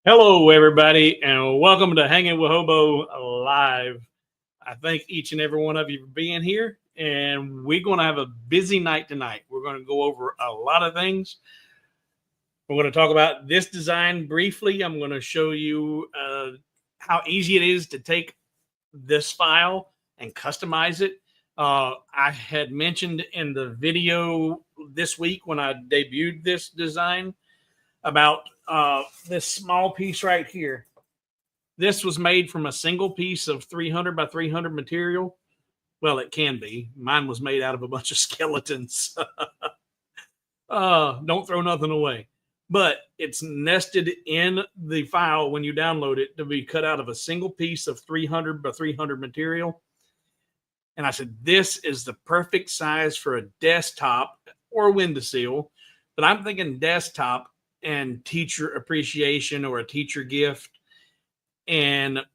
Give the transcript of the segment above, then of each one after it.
Hello, everybody, and welcome to Hanging with Hobo Live. I thank each and every one of you for being here, and we're going to have a busy night tonight. We're going to go over a lot of things. We're going to talk about this design briefly. I'm going to show you how easy it is to take this file and customize it. I had mentioned in the video this week when I debuted this design about this small piece right here. This was made from a single piece of 300 by 300 material. Well, it can be. Mine was made out of a bunch of skeletons. Don't throw nothing away. But it's nested in the file when you download it to be cut out of a single piece of 300 by 300 material. And I said, this is the perfect size for a desktop or a windowsill. But I'm thinking desktop and teacher appreciation or a teacher gift. And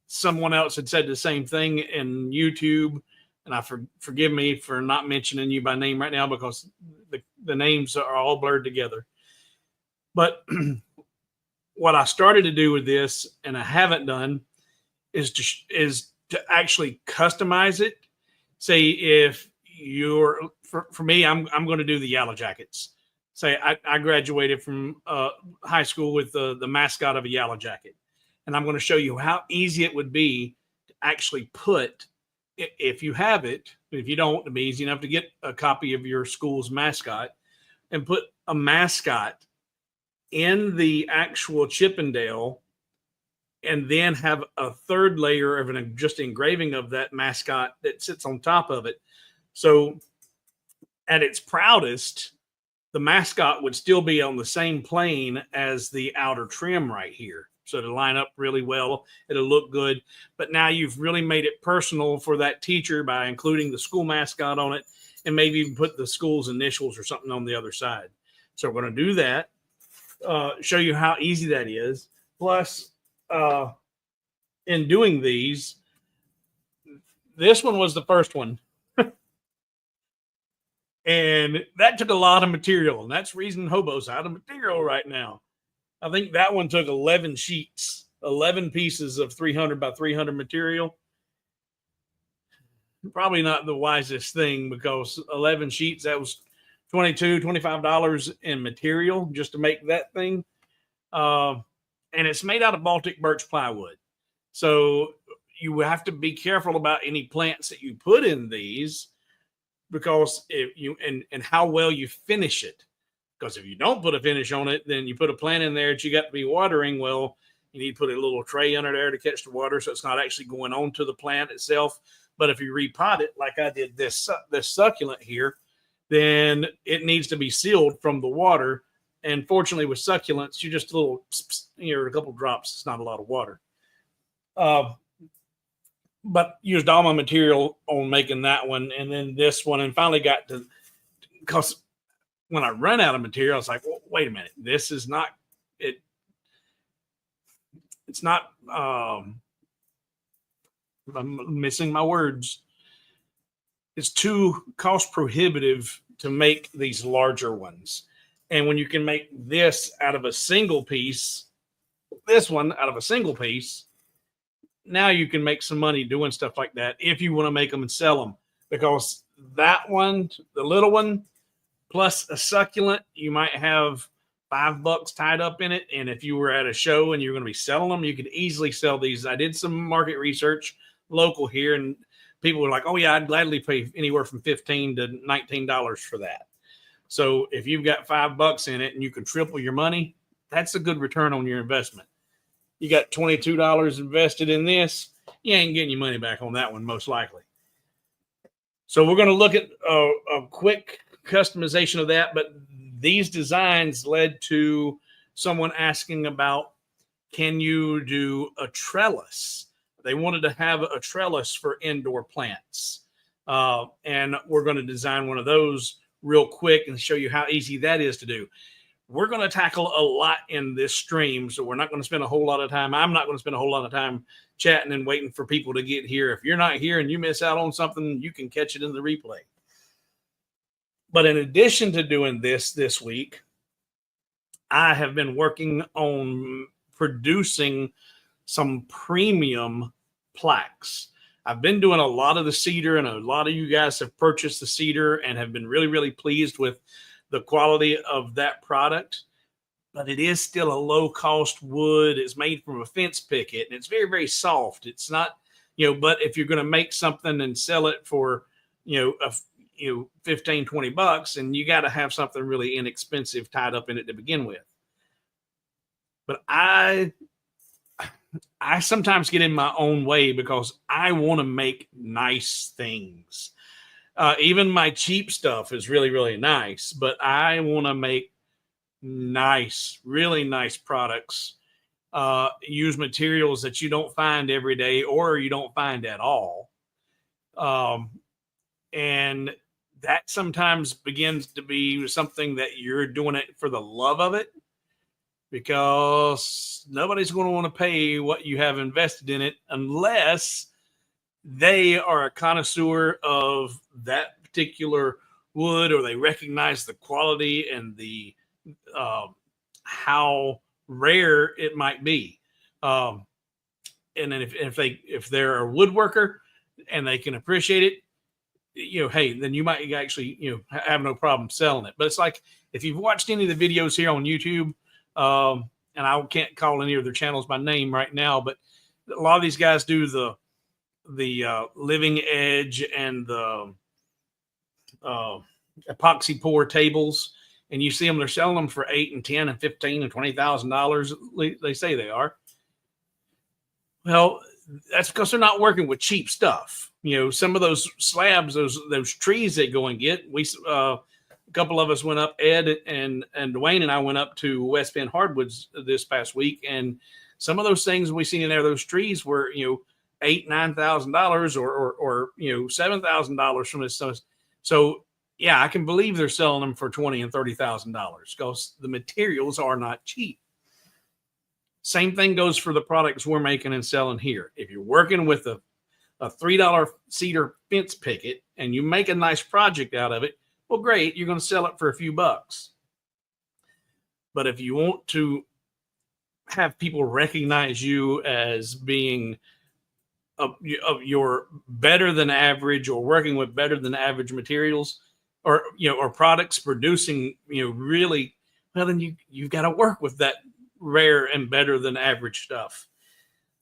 someone else had said the same thing in YouTube. And forgive me for not mentioning you by name right now because the names are all blurred together. But what I started to do with this, and I haven't done, is to actually customize it. Say if you're, for me, I'm going to do the Yellow Jackets. Say I graduated from high school with the mascot of a Yellow Jacket. And I'm going to show you how easy it would be to actually put, if you have it, if you don't, it'd be easy enough to get a copy of your school's mascot and put a mascot in the actual Chippendale and then have a third layer of an just engraving of that mascot that sits on top of it. So at its proudest, the mascot would still be on the same plane as the outer trim right here. So to line up really well, it'll look good. But now you've really made it personal for that teacher by including the school mascot on it and maybe even put the school's initials or something on the other side. So we're going to do that, show you how easy that is. Plus, in doing these, this one was the first one. And that took a lot of material, and that's the reason Hobo's out of material right now. I think that one took 11 sheets, 11 pieces of 300 by 300 material. Probably not the wisest thing because 11 sheets, that was $25 in material just to make that thing. And it's made out of Baltic birch plywood. So you have to be careful about any plants that you put in these, because if you and how well you finish it. Because if you don't put a finish on it, then you put a plant in there that you got to be watering. Well, you need to put a little tray under there to catch the water, so it's not actually going on to the plant itself. But if you repot it, like I did this succulent here, then it needs to be sealed from the water. And fortunately, with succulents, you just a couple drops. It's not a lot of water. But used all my material on making that one and then this one, and finally got to, because when I run out of material, it's like, well, wait a minute, this is not it. It's not. I'm missing my words. It's too cost prohibitive to make these larger ones, and when you can make this out of a single piece, this one out of a single piece. Now you can make some money doing stuff like that if you want to make them and sell them, because that one, the little one, plus a succulent, you might have $5 tied up in it. And if you were at a show and you're going to be selling them, you could easily sell these. I did some market research local here, and people were like, oh yeah, I'd gladly pay anywhere from $15 to $19 for that. So if you've got $5 in it and you can triple your money, that's a good return on your investment. You got $22 invested in this, you ain't getting your money back on that one, most likely. So we're going to look at a quick customization of that. But these designs led to someone asking about, can you do a trellis? They wanted to have a trellis for indoor plants. And we're going to design one of those real quick and show you how easy that is to do. We're going to tackle a lot in this stream, so we're not going to spend a whole lot of time. I'm not going to spend a whole lot of time chatting and waiting for people to get here. If you're not here and you miss out on something, you can catch it in the replay. But in addition to doing this week, I have been working on producing some premium plaques. I've been doing a lot of the cedar, and a lot of you guys have purchased the cedar and have been really, really pleased with the quality of that product. But it is still a low cost wood. It's made from a fence picket, and it's very, very soft. It's not, but if you're going to make something and sell it for, 15, $20, and you got to have something really inexpensive tied up in it to begin with. But I sometimes get in my own way because I want to make nice things. Even my cheap stuff is really, really nice, but I want to make nice, really nice products. Use materials that you don't find every day or you don't find at all. And that sometimes begins to be something that you're doing it for the love of it, because nobody's going to want to pay what you have invested in it unless they are a connoisseur of that particular wood, or they recognize the quality and the how rare it might be. And then if they're a woodworker and they can appreciate it, hey, then you might actually have no problem selling it. But it's like, if you've watched any of the videos here on YouTube, and I can't call any of their channels by name right now, but a lot of these guys do the living edge and the epoxy pour tables, and you see them, they're selling them for $8 and $10 and $15 and $20,000. They say they are. Well, that's because they're not working with cheap stuff. Some of those slabs, those trees they go and get. A couple of us went up, Ed and Dwayne and I went up to West Bend Hardwoods this past week, and some of those things we seen in there, those trees were $8,000, $9,000 or $7,000 from this stuff. So yeah, I can believe they're selling them for $20,000 and $30,000 because the materials are not cheap. Same thing goes for the products we're making and selling here. If you're working with a $3 cedar fence picket and you make a nice project out of it, well, great, you're going to sell it for a few bucks. But if you want to have people recognize you as being of your better than average, or working with better than average materials, or products producing really well, then you've got to work with that rare and better than average stuff.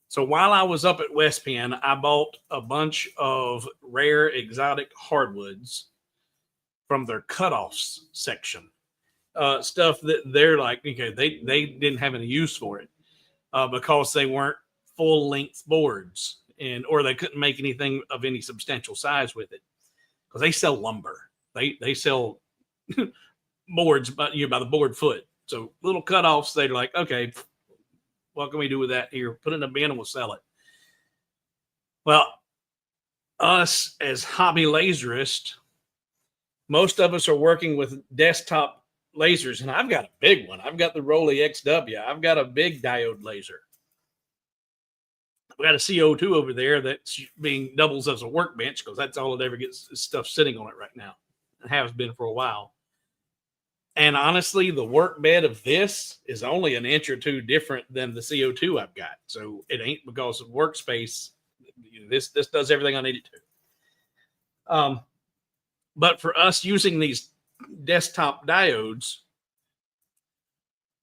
So while I was up at West Penn, I bought a bunch of rare exotic hardwoods from their cutoffs section. Stuff that they're like, okay, they didn't have any use for it because they weren't full length boards, or they couldn't make anything of any substantial size with it, because they sell lumber. They sell boards by the board foot. So little cutoffs, they're like, okay, what can we do with that here? Put it in a bin and we'll sell it. Well, us as hobby laserists, most of us are working with desktop lasers, and I've got a big one. I've got the Rollei XW. I've got a big diode laser. I've got a CO2 over there that's being doubles as a workbench, because that's all it ever gets is stuff sitting on it right now. It has been for a while. And honestly, the work bed of this is only an inch or two different than the CO2 I've got. So it ain't because of workspace. This does everything I need it to. But for us using these desktop diodes,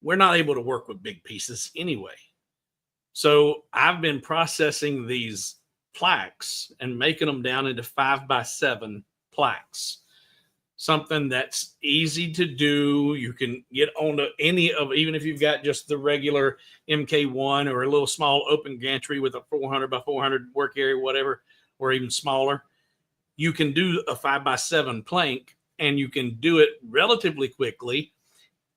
we're not able to work with big pieces anyway. So I've been processing these plaques and making them down into 5x7 plaques. Something that's easy to do. You can get onto any of, even if you've got just the regular MK1 or a little small open gantry with a 400 by 400 work area, whatever, or even smaller, you can do a 5x7 plank, and you can do it relatively quickly,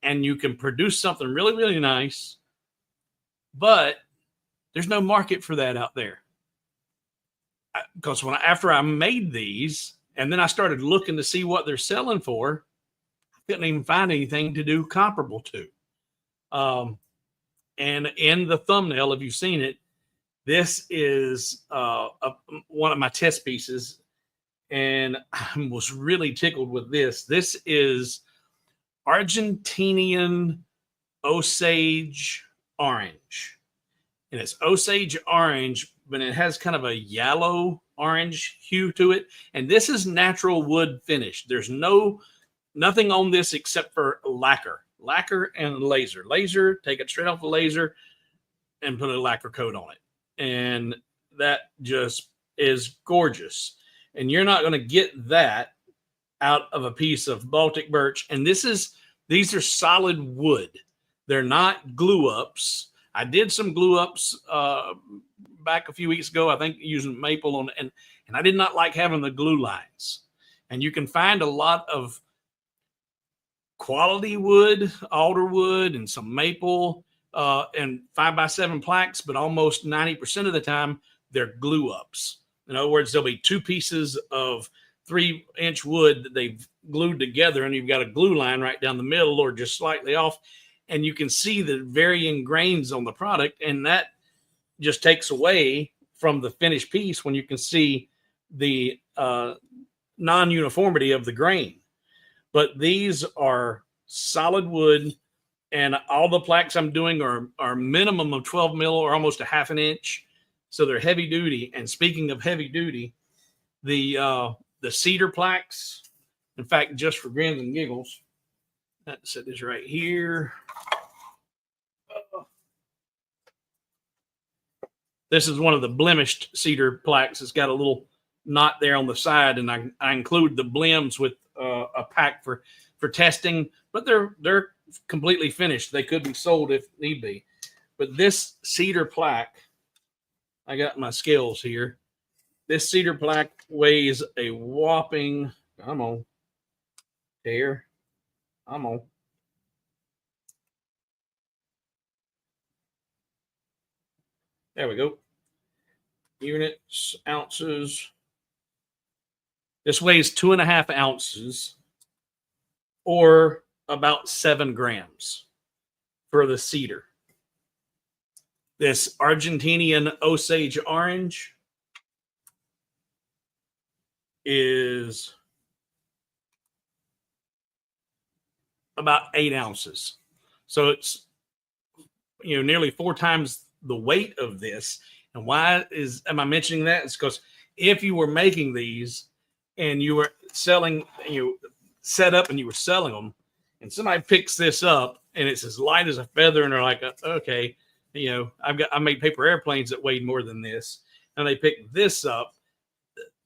and you can produce something really, really nice. But there's no market for that out there. Because after I made these, and then I started looking to see what they're selling for, I couldn't even find anything to do comparable to. And in the thumbnail, if you've seen it, this is one of my test pieces, and I was really tickled with this. This is Argentinian Osage orange. And it's Osage orange, but it has kind of a yellow orange hue to it. And this is natural wood finish. There's nothing on this except for lacquer and laser. Laser, take it straight off the laser and put a lacquer coat on it. And that just is gorgeous. And you're not going to get that out of a piece of Baltic birch. And these are solid wood. They're not glue ups. I did some glue ups back a few weeks ago, I think using maple on, and I did not like having the glue lines. And you can find a lot of quality wood, alder wood, and some maple and 5x7 plaques, but almost 90% of the time they're glue ups. In other words, there'll be two pieces of 3-inch wood that they've glued together, and you've got a glue line right down the middle or just slightly off. And you can see the varying grains on the product, and that just takes away from the finished piece when you can see the non-uniformity of the grain. But these are solid wood, and all the plaques I'm doing are minimum of 12 mil or almost a half an inch. So they're heavy duty. And speaking of heavy duty, the cedar plaques, in fact, just for grins and giggles, that set this right here. This is one of the blemished cedar plaques. It's got a little knot there on the side, and I include the blems with a pack for testing, but they're completely finished. They could be sold if need be. But this cedar plaque, I got my scales here. This cedar plaque weighs a whopping, come on, here, come on. There we go. Units, ounces. This weighs 2.5 ounces or about 7 grams for the cedar. This Argentinian Osage orange is about 8 ounces. So it's, nearly 4 times the weight of this. And why am I mentioning that? It's because if you were making these and you were selling, you set up and you were selling them, and somebody picks this up and it's as light as a feather, and they're like, okay, I made paper airplanes that weighed more than this, and they pick this up,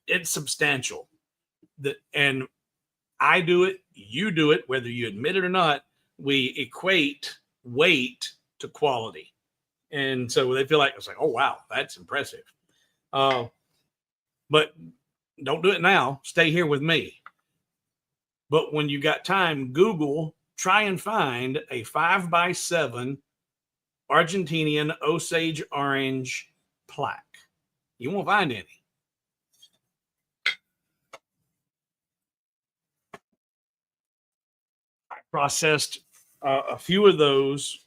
it's substantial. And I do it, you do it, whether you admit it or not. We equate weight to quality. And so they feel like, it's like, oh, wow, that's impressive. But don't do it now. Stay here with me. But when you got time, Google, try and find a 5x7 Argentinian Osage orange plaque. You won't find any. I processed a few of those.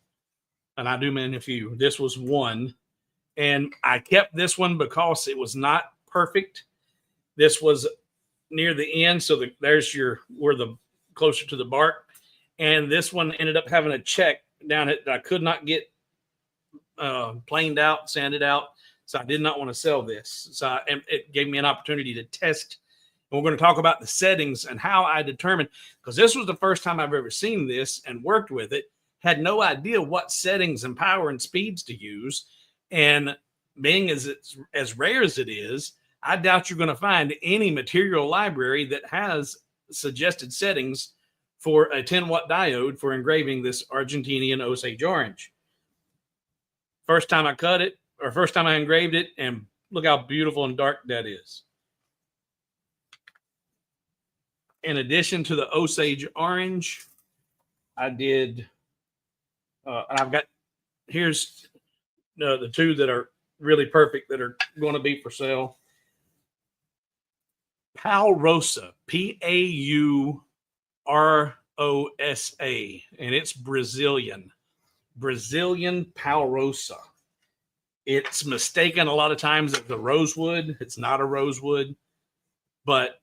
And I do mean a few. This was one. And I kept this one because it was not perfect. This was near the end. So there's where the closer to the bark. And this one ended up having a check down it that I could not get planed out, sanded out. So I did not want to sell this. So it gave me an opportunity to test. And we're going to talk about the settings and how I determined, because this was the first time I've ever seen this and worked with it. Had no idea what settings and power and speeds to use. And being as rare as it is, I doubt you're going to find any material library that has suggested settings for a 10-watt diode for engraving this Argentinian Osage orange. First time I cut it, or first time I engraved it, and look how beautiful and dark that is. In addition to the Osage orange, I did... and I've got, here's the two that are really perfect that are going to be for sale. Paurosa, Paurosa, and it's Brazilian Paurosa. It's mistaken a lot of times as a rosewood. It's not a rosewood, but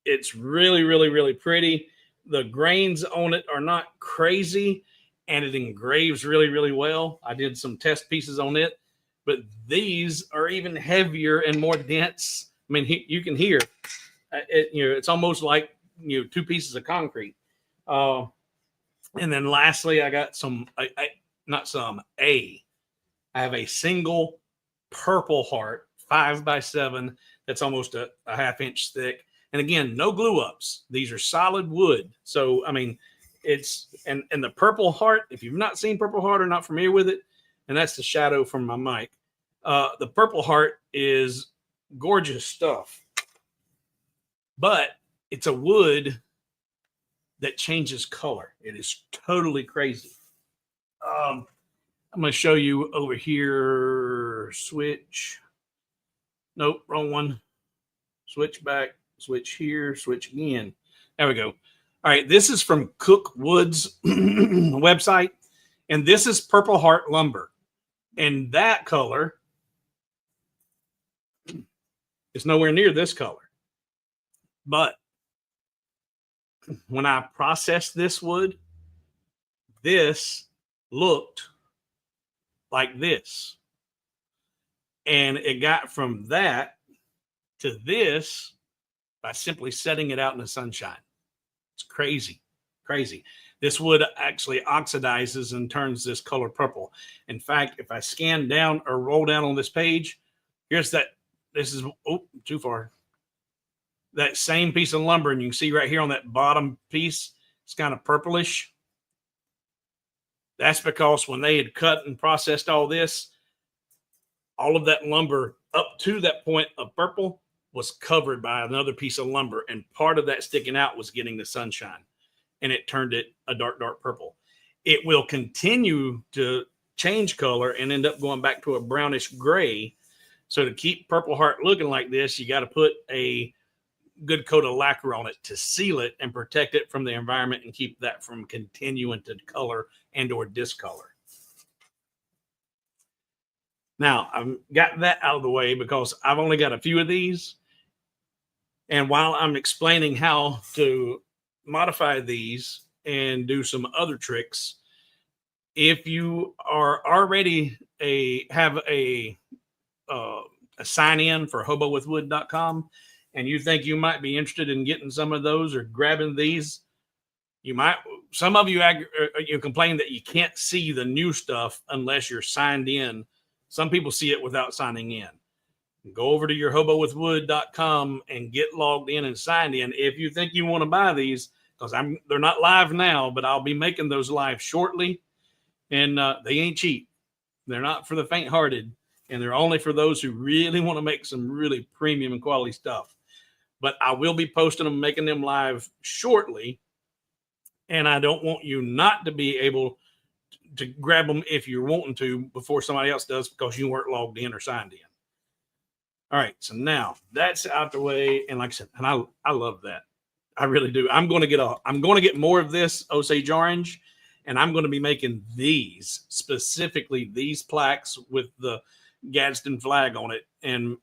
it's really, really, really pretty. The grains on it are not crazy. and it engraves really, really well. I did some test pieces on it, but these are even heavier and more dense. I mean, you can hear it, it's almost like, two pieces of concrete. And then lastly, I got I have a single purple heart 5x7 that's almost a half-inch thick. And again, no glue ups. These are solid wood. So, I mean, it's, and the purple heart, if you've not seen purple heart or not familiar with it, and that's the shadow from my mic. The purple heart is gorgeous stuff, but it's a wood that changes color. It is totally crazy. I'm going to show you over here. Switch. Nope, wrong one. Switch back. Switch here. Switch again. There we go. All right, this is from Cook Wood's website, and this is Purple Heart lumber. And that color is nowhere near this color. But when I processed this wood, this looked like this. And it got from that to this by simply setting it out in the sunshine. It's crazy, crazy. This wood actually oxidizes and turns this color purple. In fact, if I scan down or roll down on this page, here's that. This is, oh, too far. That same piece of lumber, and you can see right here on that bottom piece, it's kind of purplish. That's because when they had cut and processed all this, all of that lumber up to that point of purple was covered by another piece of lumber, and part of that sticking out was getting the sunshine, and it turned it a dark, dark purple. It will continue to change color and end up going back to a brownish gray. So to keep Purple Heart looking like this, you got to put a good coat of lacquer on it to seal it and protect it from the environment and keep that from continuing to color and or discolor. Now, I've got that out of the way because I've only got a few of these. And while I'm explaining how to modify these and do some other tricks, if you are already have a sign in for hobowithwood.com and you think you might be interested in getting some of those or grabbing these, some of you complain that you can't see the new stuff unless you're signed in. Some people see it without signing in. Go over to your hobowithwood.com and get logged in and signed in if you think you want to buy these, because they're not live now, but I'll be making those live shortly. And they ain't cheap. They're not for the faint-hearted, and they're only for those who really want to make some really premium and quality stuff. But I will be posting them, making them live shortly, and I don't want you not to be able to grab them if you're wanting to before somebody else does because you weren't logged in or signed in. All right, so now that's out the way, and like I said, and I love that. I really do. I'm going to get more of this Osage orange, and I'm going to be making these, specifically these plaques with the Gadsden flag on it, and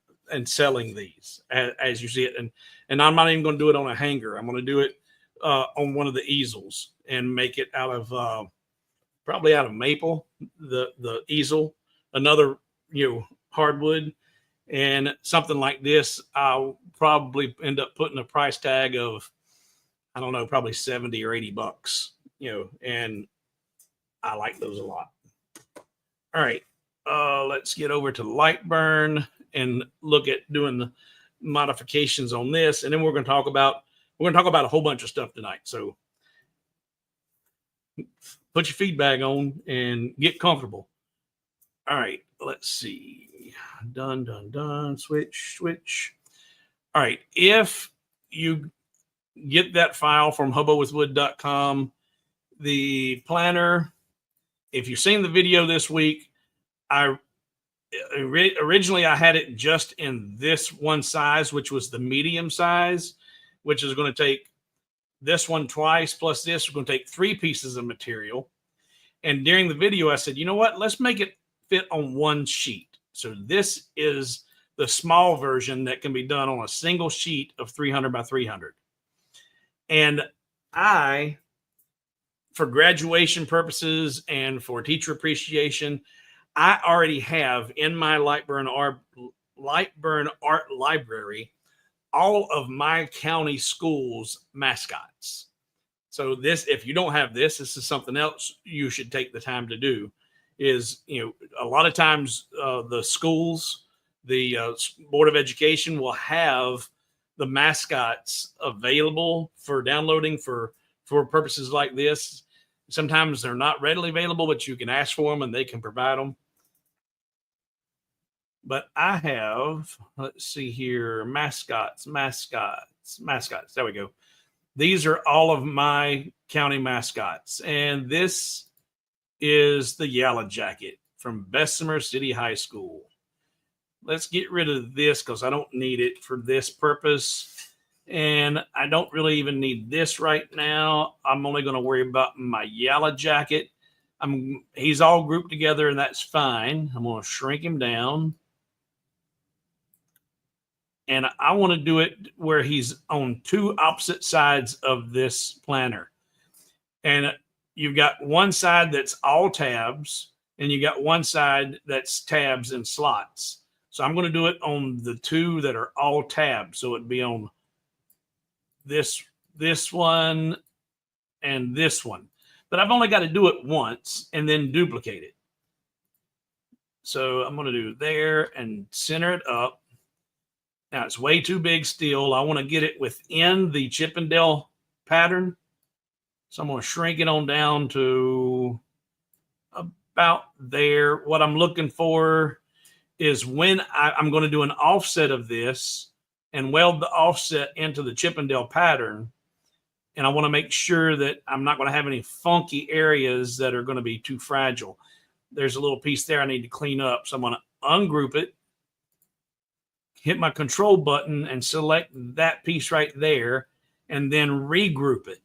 selling these as you see it. And I'm not even going to do it on a hanger. I'm going to do it on one of the easels and make it out of probably out of maple, the easel, another hardwood. And something like this, I'll probably end up putting a price tag of, I don't know, probably 70 or 80 bucks, and I like those a lot. All right, let's get over to LightBurn and look at doing the modifications on this, and then we're going to talk about a whole bunch of stuff tonight. So put your feedback on and get comfortable. All right, let's see. Done. Switch. All right, if you get that file from hobowithwood.com, the planner, if you've seen the video this week, originally I had it just in this one size, which was the medium size, which is going to take this one twice plus this. We're going to take 3 pieces of material. And during the video, I said, you know what? Let's make it fit on one sheet. So this is the small version that can be done on a single sheet of 300 by 300. And I for graduation purposes and for teacher appreciation, I already have in my LightBurn art library all of my county schools mascots. So this, if you don't have this, this is something else you should take the time to do. Is, you know, a lot of times the schools, the Board of Education will have the mascots available for downloading for purposes like this. Sometimes they're not readily available, but you can ask for them and they can provide them. But I have, let's see here, mascots. There we go. These are all of my county mascots. And this is the Yellow Jacket from Bessemer City High School. Let's get rid of this because I don't need it for this purpose. And I don't really even need this right now. I'm only going to worry about my Yellow Jacket. He's all grouped together, and that's fine. I'm going to shrink him down. And I want to do it where he's on two opposite sides of this planner. And you've got one side that's all tabs, and you got one side that's tabs and slots. So I'm going to do it on the two that are all tabs. So it'd be on this one and this one. But I've only got to do it once and then duplicate it. So I'm going to do there and center it up. Now it's way too big still. I want to get it within the Chippendale pattern. So I'm going to shrink it on down to about there. What I'm looking for is when I'm going to do an offset of this and weld the offset into the Chippendale pattern. And I want to make sure that I'm not going to have any funky areas that are going to be too fragile. There's a little piece there I need to clean up. So I'm going to ungroup it, hit my control button and select that piece right there, and then regroup it.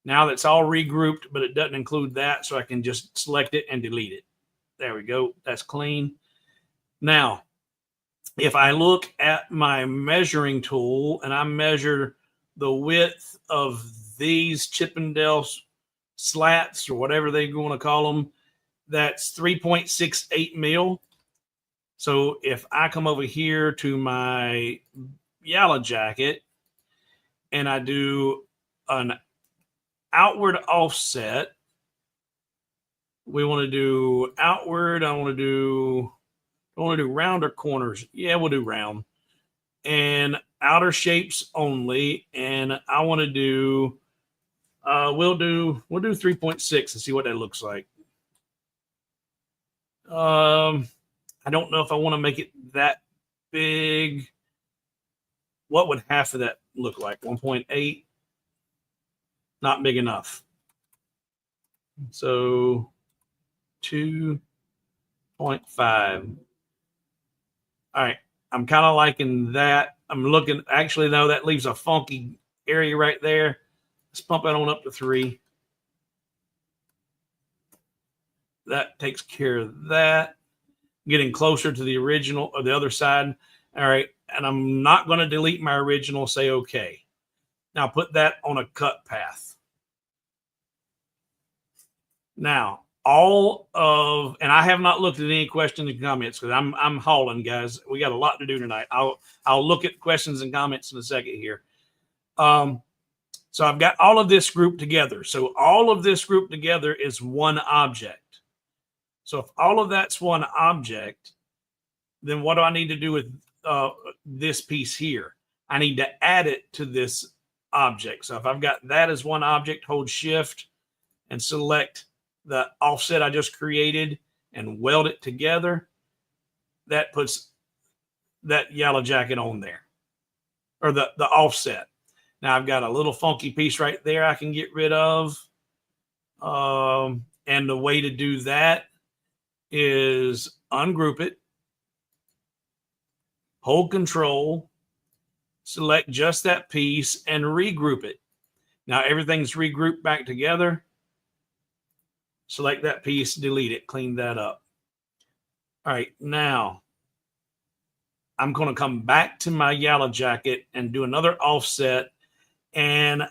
Now that's all regrouped, but it doesn't include that, so I can just select it and delete it. There we go. That's clean. Now, if I look at my measuring tool and I measure the width of these Chippendale slats or whatever they want to call them, that's 3.68 mil. So if I come over here to my Yellow Jacket and I do an outward offset, we want to do outward. I want to do round or corners. Yeah, we'll do round. And outer shapes only. And I want to do, we'll do 3.6 and see what that looks like. I don't know if I want to make it that big. What would half of that look like? 1.8? Not big enough. So 2.5. All right. I'm kind of liking that. I'm looking, actually, no, that leaves a funky area right there. Let's pump that on up to 3. That takes care of that. Getting closer to the original or the other side. All right. And I'm not going to delete my original. Say okay. Now put that on a cut path. Now, and I have not looked at any questions and comments because I'm hauling, guys. We got a lot to do tonight. I'll look at questions and comments in a second here. So I've got all of this grouped together. So all of this grouped together is one object. So if all of that's one object, then what do I need to do with this piece here? I need to add it to this object. So if I've got that as one object, hold shift and select the offset I just created and weld it together. That puts that Yellow Jacket on there, or the offset. Now I've got a little funky piece right there I can get rid of. And the way to do that is ungroup it, hold control, select just that piece and regroup it. Now everything's regrouped back together. Select that piece, delete it, clean that up. All right, now I'm going to come back to my Yellow Jacket and do another offset. And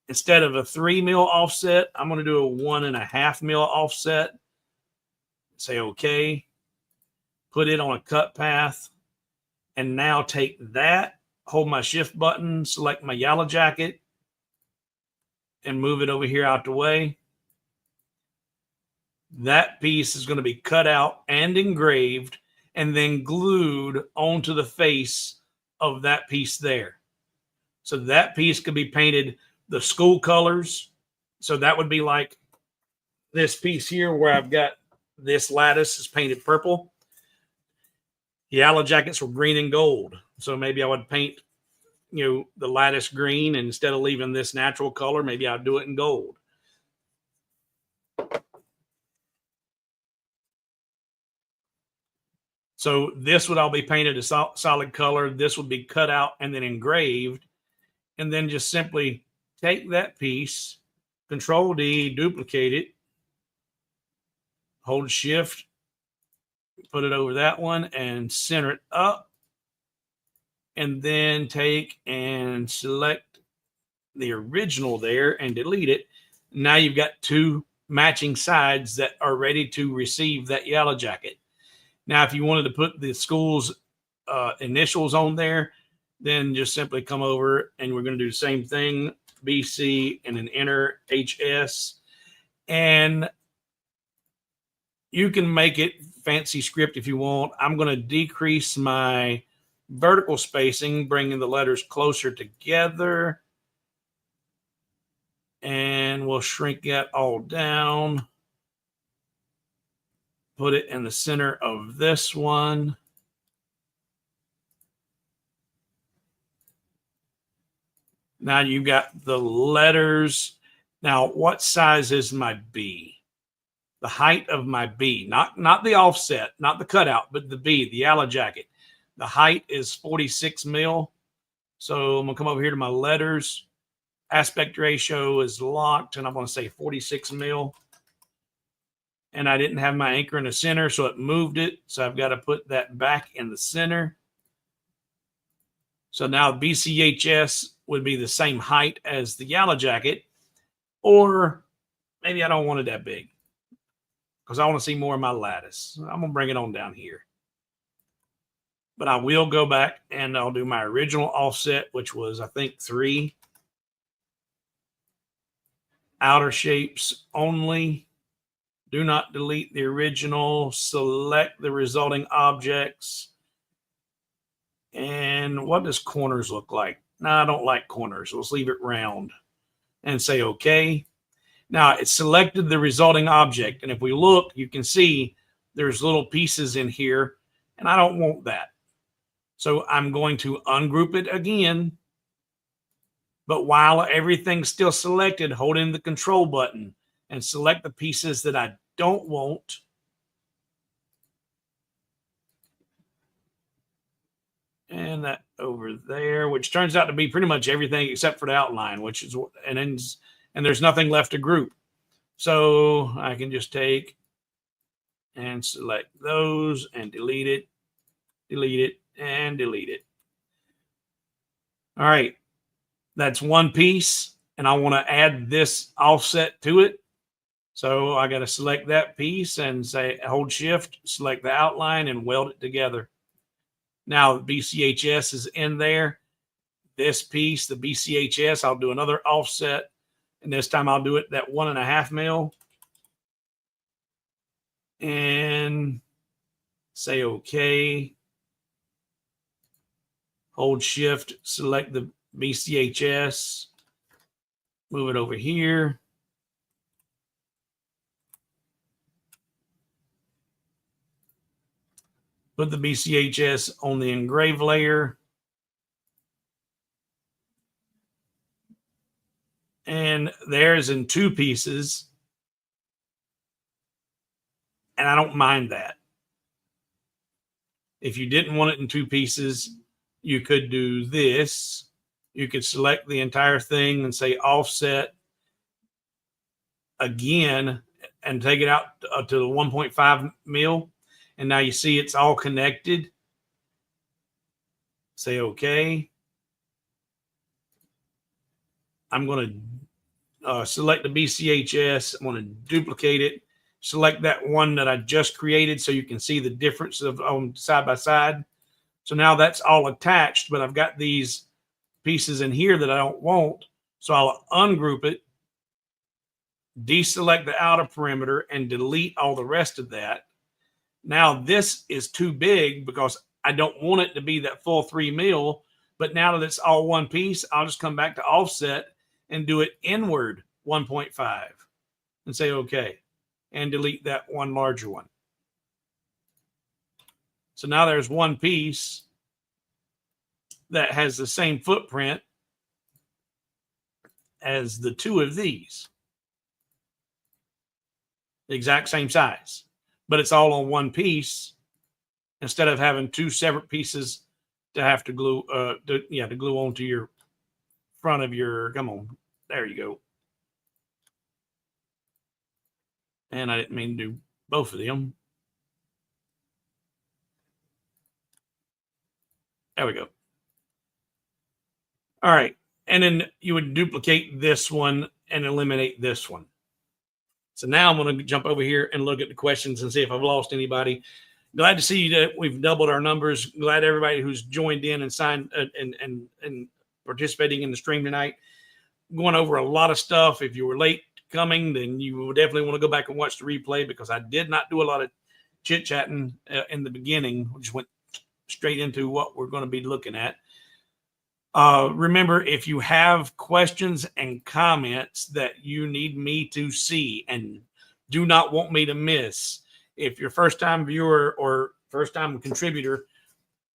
instead of a 3 mil offset, I'm going to do a 1.5 mil offset. Say okay. Put it on a cut path. And now take that, hold my shift button, select my yellow jacket, and move it over here out the way. That piece is going to be cut out and engraved and then glued onto the face of that piece there. So that piece could be painted the school colors. So that would be like this piece here where I've got this lattice is painted purple. The yellow jackets were green and gold. So maybe I would paint, the lattice green, and instead of leaving this natural color, maybe I'd do it in gold. So this would all be painted a solid color. This would be cut out and then engraved. And then just simply take that piece, Control D, duplicate it, hold Shift, put it over that one and center it up. And then take and select the original there and delete it. Now you've got two matching sides that are ready to receive that yellow jacket. Now, if you wanted to put the school's initials on there, then just simply come over and we're going to do the same thing, BC and then enter HS. And you can make it fancy script if you want. I'm going to decrease my vertical spacing, bringing the letters closer together. And we'll shrink that all down. Put it in the center of this one. Now you got the letters. Now, what size is my B? The height of my B, not the offset, not the cutout, but the B, the yellow jacket. The height is 46 mil. So I'm gonna come over here to my letters. Aspect ratio is locked, and I'm gonna say 46 mil. And I didn't have my anchor in the center, so it moved it. So I've got to put that back in the center. So now BCHS would be the same height as the yellow jacket, or maybe I don't want it that big because I want to see more of my lattice. I'm going to bring it on down here. But I will go back and I'll do my original offset, which was, I think, 3. Outer shapes only. Do not delete the original. Select the resulting objects. And what does corners look like? No, I don't like corners. Let's leave it round and say OK. Now it's selected the resulting object. And if we look, you can see there's little pieces in here, and I don't want that. So I'm going to ungroup it again. But while everything's still selected, hold in the control button and select the pieces that I don't want. And that over there, which turns out to be pretty much everything except for the outline, which is, and there's nothing left to group. So I can just take and select those and delete it, and delete it. All right. That's one piece, and I want to add this offset to it. So I got to select that piece and say, hold Shift, select the outline, and weld it together. Now the BCHS is in there. This piece, the BCHS, I'll do another offset, and this time I'll do it that 1.5 mil. And say OK. Hold Shift, select the BCHS, move it over here. Put the BCHS on the engrave layer. And there's in 2 pieces. And I don't mind that. If you didn't want it in 2 pieces, you could do this. You could select the entire thing and say offset again and take it out to the 1.5 mil. And now you see it's all connected. Say OK. I'm going to select the BCHS. I'm going to duplicate it. Select that one that I just created so you can see the difference of side by side. So now that's all attached, but I've got these pieces in here that I don't want. So I'll ungroup it, deselect the outer perimeter, and delete all the rest of that. Now this is too big because I don't want it to be that full 3 mil. But now that it's all one piece, I'll just come back to offset and do it inward 1.5 and say okay, and delete that one larger one. So now there's one piece that has the same footprint as the two of these. The exact same size, but it's all on one piece instead of having two separate pieces to have to glue, to glue onto your front of your, come on, there you go. And I didn't mean to do both of them. There we go. All right. And then you would duplicate this one and eliminate this one. So now I'm going to jump over here and look at the questions and see if I've lost anybody. Glad to see that we've doubled our numbers. Glad everybody who's joined in and signed and participating in the stream tonight. Going over a lot of stuff. If you were late coming, then you will definitely want to go back and watch the replay because I did not do a lot of chit-chatting in the beginning. We just went straight into what we're going to be looking at. Remember, if you have questions and comments that you need me to see and do not want me to miss, if you're first-time viewer or first-time contributor,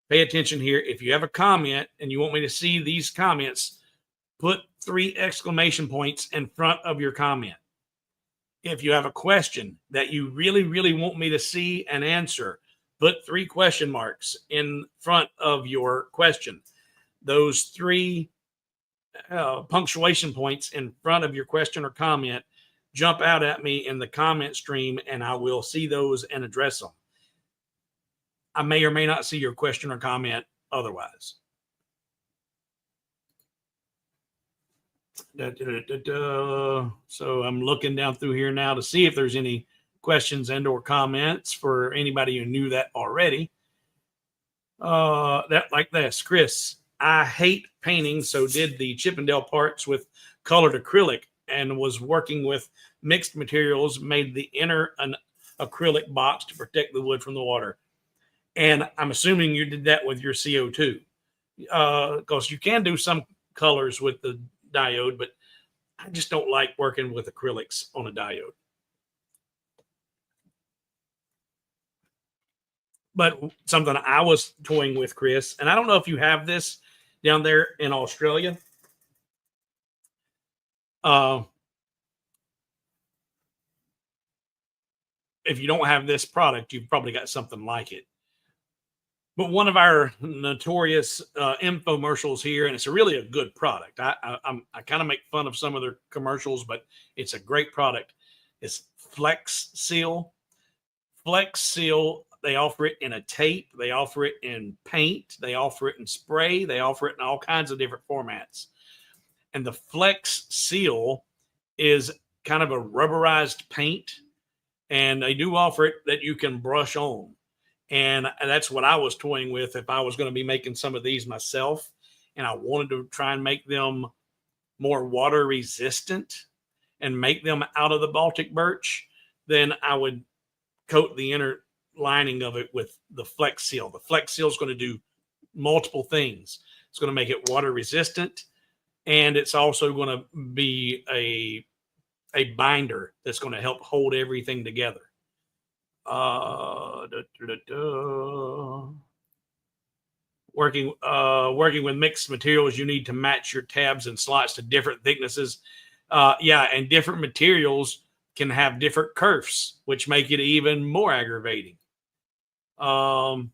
pay attention here. If you have a comment and you want me to see these comments, put 3 exclamation points in front of your comment. If you have a question that you really, really want me to see and answer, put 3 question marks in front of your question. Those 3 punctuation points in front of your question or comment jump out at me in the comment stream, and I will see those and address them. I may or may not see your question or comment otherwise. So I'm looking down through here now to see if there's any questions and or comments for anybody who knew that already. That like this, Chris, I hate painting, so did the Chippendale parts with colored acrylic and was working with mixed materials, made the inner an acrylic box to protect the wood from the water. And I'm assuming you did that with your CO2 because you can do some colors with the diode, but I just don't like working with acrylics on a diode. But something I was toying with, Chris, and I don't know if you have this down there in Australia. If you don't have this product, you've probably got something like it. But one of our notorious infomercials here, and it's really a good product. I kind of make fun of some of their commercials, but it's a great product. It's Flex Seal. Flex Seal, they offer it in a tape. They offer it in paint. They offer it in spray. They offer it in all kinds of different formats. And the Flex Seal is kind of a rubberized paint. And they do offer it that you can brush on. And that's what I was toying with if I was going to be making some of these myself. And I wanted to try and make them more water resistant and make them out of the Baltic birch. Then I would coat the inner lining of it with the Flex Seal. The Flex Seal is going to do multiple things. It's going to make it water resistant. And it's also going to be a binder that's going to help hold everything together. Working with mixed materials, you need to match your tabs and slots to different thicknesses. And different materials can have different kerfs, which make it even more aggravating. Ed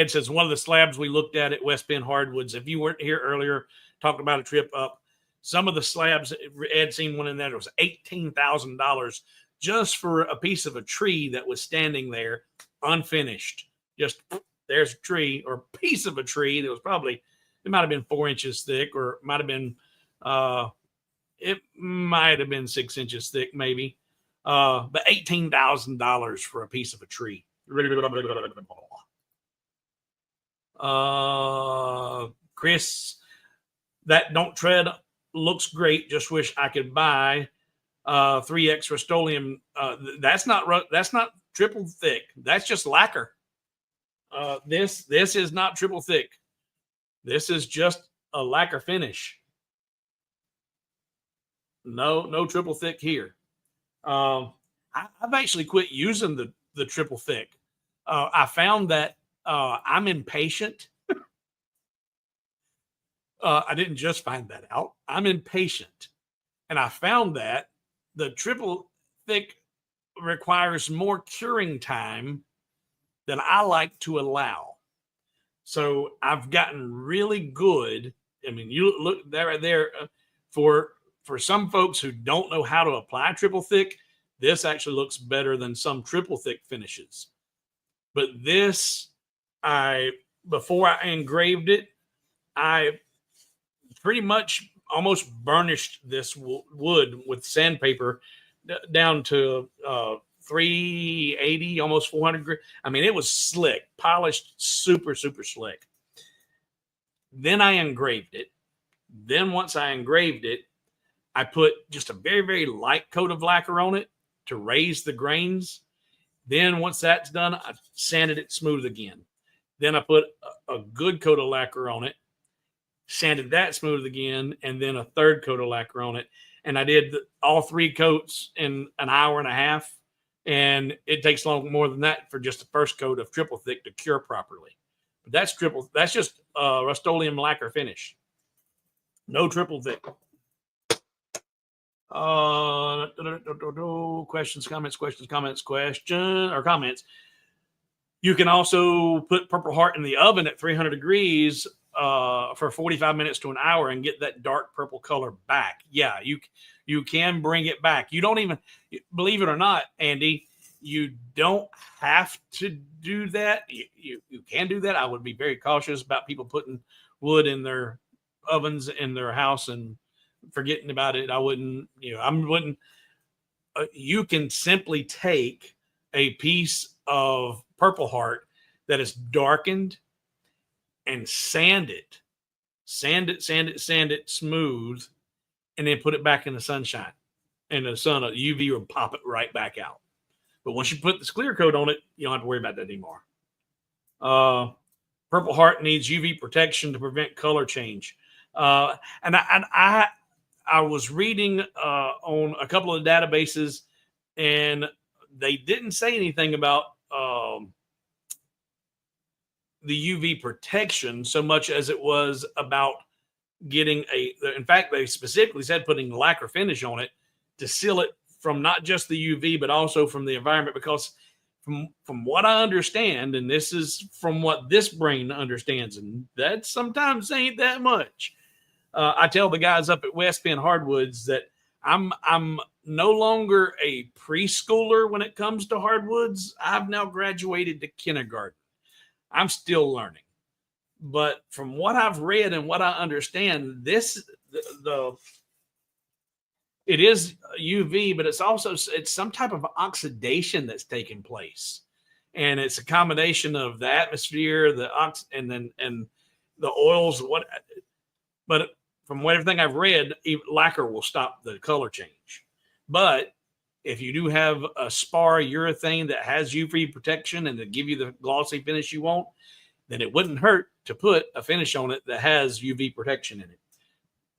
says one of the slabs we looked at West Bend Hardwoods. If you weren't here earlier, talking about a trip up, some of the slabs, Ed seen one in there that was $18,000 just for a piece of a tree that was standing there unfinished. Just there's a tree or piece of a tree that was probably It might have been 4 inches thick, or it might have been, it might have been 6 inches thick, maybe. But $18,000 for a piece of a tree. Chris, that don't tread looks great. Just wish I could buy 3X Rust-Oleum. That's not triple thick. That's just lacquer. This is not triple thick. This is just a lacquer finish. No triple thick here. I've actually quit using the triple thick. I found that I'm impatient. I didn't just find that out. I'm impatient. And I found that the triple thick requires more curing time than I like to allow. So I've gotten really good. I mean, you look there, right there. For some folks who don't know how to apply triple thick, this actually looks better than some triple thick finishes. But this, before I engraved it, I pretty much almost burnished this wood with sandpaper down to 380, almost 400. I mean, it was slick, polished, super, super slick. Then I engraved it. Then once I engraved it, I put just a very, very light coat of lacquer on it to raise the grains. Then once that's done, I sanded it smooth again. Then I put a good coat of lacquer on it, sanded that smooth again, and then a third coat of lacquer on it. And I did all 3 coats in an hour and a half. And it takes more than that for just the first coat of triple thick to cure properly. But that's just Rust-Oleum lacquer finish. No triple thick. Questions. You can also put Purple Heart in the oven at 300 degrees for 45 minutes to an hour and get that dark purple color back. Yeah, you can bring it back. You don't even, believe it or not, Andy, you don't have to do that. You can do that. I would be very cautious about people putting wood in their ovens in their house and forgetting about it. I wouldn't. You can simply take a piece of Purple Heart that is darkened and sand it smooth, and then put it back in the sunshine. And the sun, UV will pop it right back out. But once you put this clear coat on it, you don't have to worry about that anymore. Purple Heart needs UV protection to prevent color change. And I was reading on a couple of databases, and they didn't say anything about the UV protection so much as it was about getting in fact, they specifically said putting lacquer finish on it to seal it from not just the UV, but also from the environment. Because from what I understand, and this is from what this brain understands, and that sometimes ain't that much. I tell the guys up at West Penn Hardwoods that I'm no longer a preschooler when it comes to hardwoods. I've now graduated to kindergarten. I'm still learning. But from what I've read and what I understand, it is UV, but it's some type of oxidation that's taking place, and it's a combination of the atmosphere, and the oils. But from everything I've read, lacquer will stop the color change. But if you do have a spar urethane that has UV protection and to give you the glossy finish you want, then it wouldn't hurt to put a finish on it that has UV protection in it.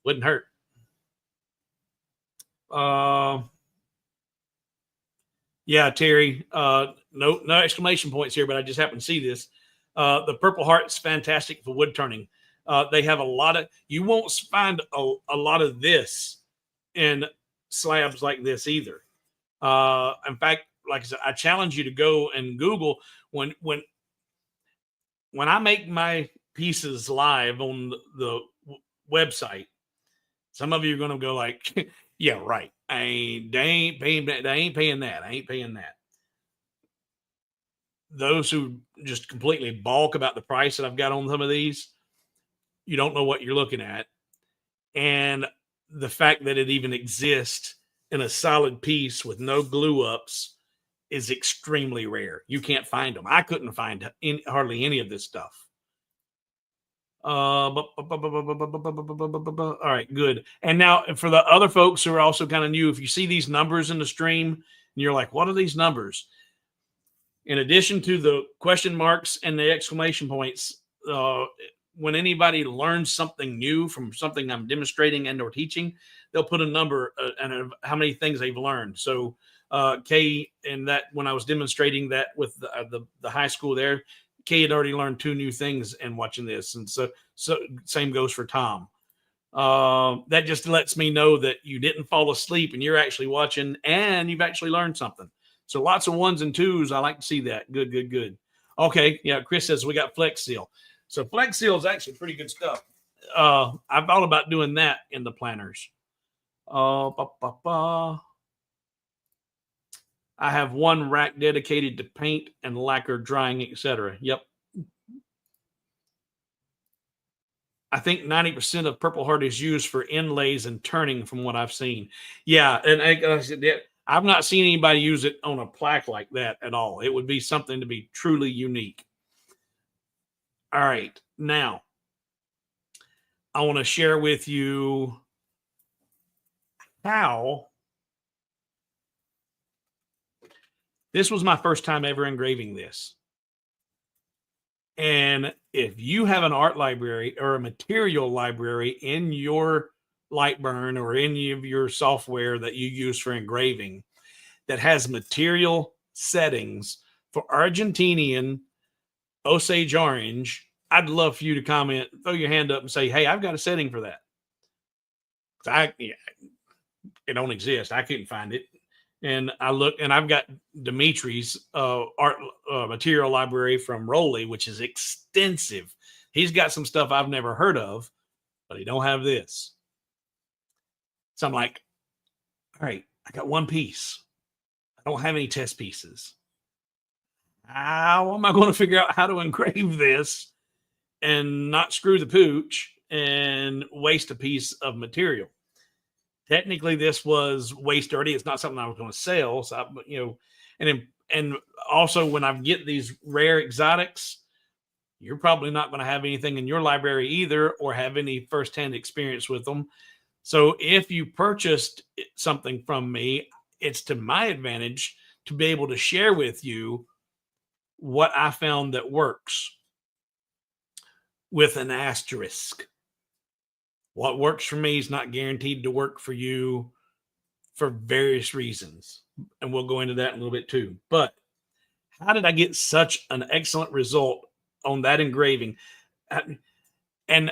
Wouldn't hurt. Yeah, Terry. No exclamation points here, but I just happened to see this. The Purple Heart's fantastic for wood turning. They have a lot of. You won't find a lot of this in slabs like this either. In fact, like I said, I challenge you to go and Google when I make my pieces live on the website. Some of you are going to go like, yeah, right. They ain't paying that. I ain't paying that. Those who just completely balk about the price that I've got on some of these, you don't know what you're looking at. And the fact that it even exists in a solid piece with no glue ups is extremely rare. You can't find them. I couldn't find hardly any of this stuff. All right, good. And now for the other folks who are also kind of new, if you see these numbers in the stream and you're like, what are these numbers? In addition to the question marks and the exclamation points, when anybody learns something new from something I'm demonstrating and or teaching, they'll put a number and how many things they've learned. So Kay, and that when I was demonstrating that with the high school there, Kay had already learned 2 new things in watching this. And so same goes for Tom. That just lets me know that you didn't fall asleep and you're actually watching and you've actually learned something. So lots of 1s and 2s. I like to see that. Good, good, good. Okay. Yeah. Chris says we got Flex Seal. So Flex Seal is actually pretty good stuff. I thought about doing that in the planners. I have 1 rack dedicated to paint and lacquer drying, etc. Yep. I think 90% of Purple Heart is used for inlays and turning from what I've seen. Yeah. And I've not seen anybody use it on a plaque like that at all. It would be something to be truly unique. All right. Now, I want to share with you how this was my first time ever engraving this. And if you have an art library or a material library in your LightBurn or any of your software that you use for engraving that has material settings for Argentinian Osage orange, I'd love for you to comment, throw your hand up and say, hey, I've got a setting for that. It don't exist. I couldn't find it. And I look, and I've got Dimitri's art material library from Rolly, which is extensive. He's got some stuff I've never heard of, but he don't have this. So I'm like, all right, I got 1 piece. I don't have any test pieces. How am I going to figure out how to engrave this and not screw the pooch and waste a piece of material? Technically, this was waste dirty. It's not something I was going to sell. So, and also when I get these rare exotics, you're probably not going to have anything in your library either or have any firsthand experience with them. So if you purchased something from me, it's to my advantage to be able to share with you what I found that works with an asterisk. What works for me is not guaranteed to work for you for various reasons. And we'll go into that in a little bit too. But how did I get such an excellent result on that engraving? And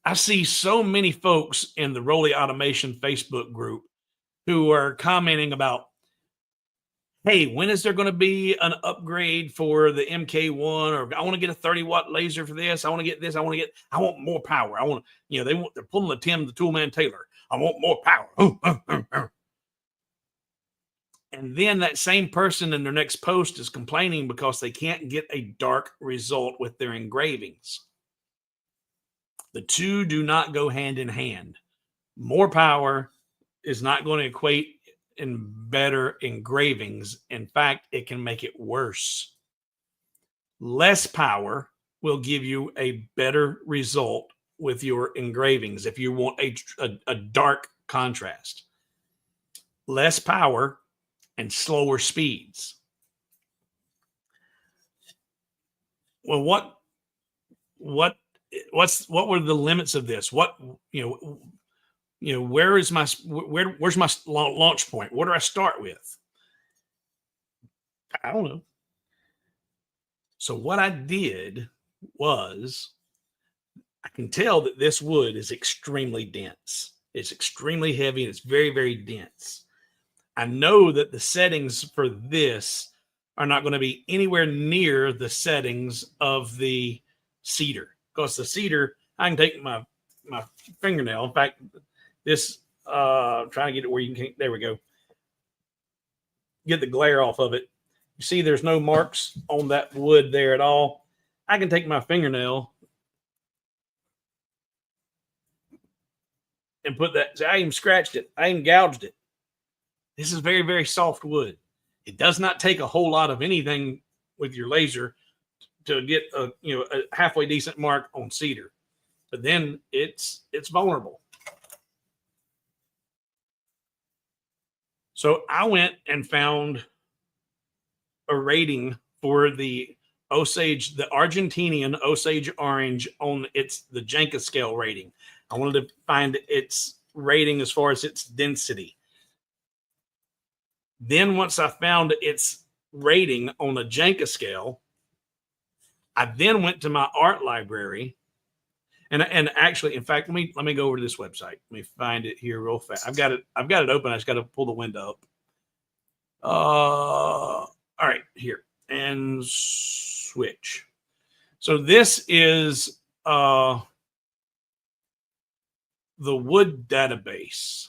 I see so many folks in the Rolly Automation Facebook group who are commenting about, hey, when is there going to be an upgrade for the MK1? Or I want to get a 30-watt laser for this. I want to get this. I want more power. I want, they're pulling the Tim the Toolman Taylor. I want more power. And then that same person in their next post is complaining because they can't get a dark result with their engravings. The two do not go hand in hand. More power is not going to equate in better engravings. In fact, it can make it worse. Less power will give you a better result with your engravings if you want a dark contrast. Less power and slower speeds. Well, what were the limits of this? Where's my launch point? What do I start with? I don't know. So what I did was, I can tell that this wood is extremely dense. It's extremely heavy and it's very, very dense. I know that the settings for this are not going to be anywhere near the settings of the cedar, because the cedar, I can take my fingernail. In fact, this, trying to get it where you can, there we go. Get the glare off of it. You see there's no marks on that wood there at all. I can take my fingernail and put that. So I even scratched it. I even gouged it. This is very, very soft wood. It does not take a whole lot of anything with your laser to get a halfway decent mark on cedar, but then it's vulnerable. So I went and found a rating for the Osage, the Argentinian Osage orange on the Janka scale rating. I wanted to find its rating as far as its density. Then once I found its rating on the Janka scale, I then went to my art library, and actually, in fact, let me go over to this website. Let me find it here real fast. I've got it open. I just got to pull the window up. All right, here, and switch. So this is the wood database.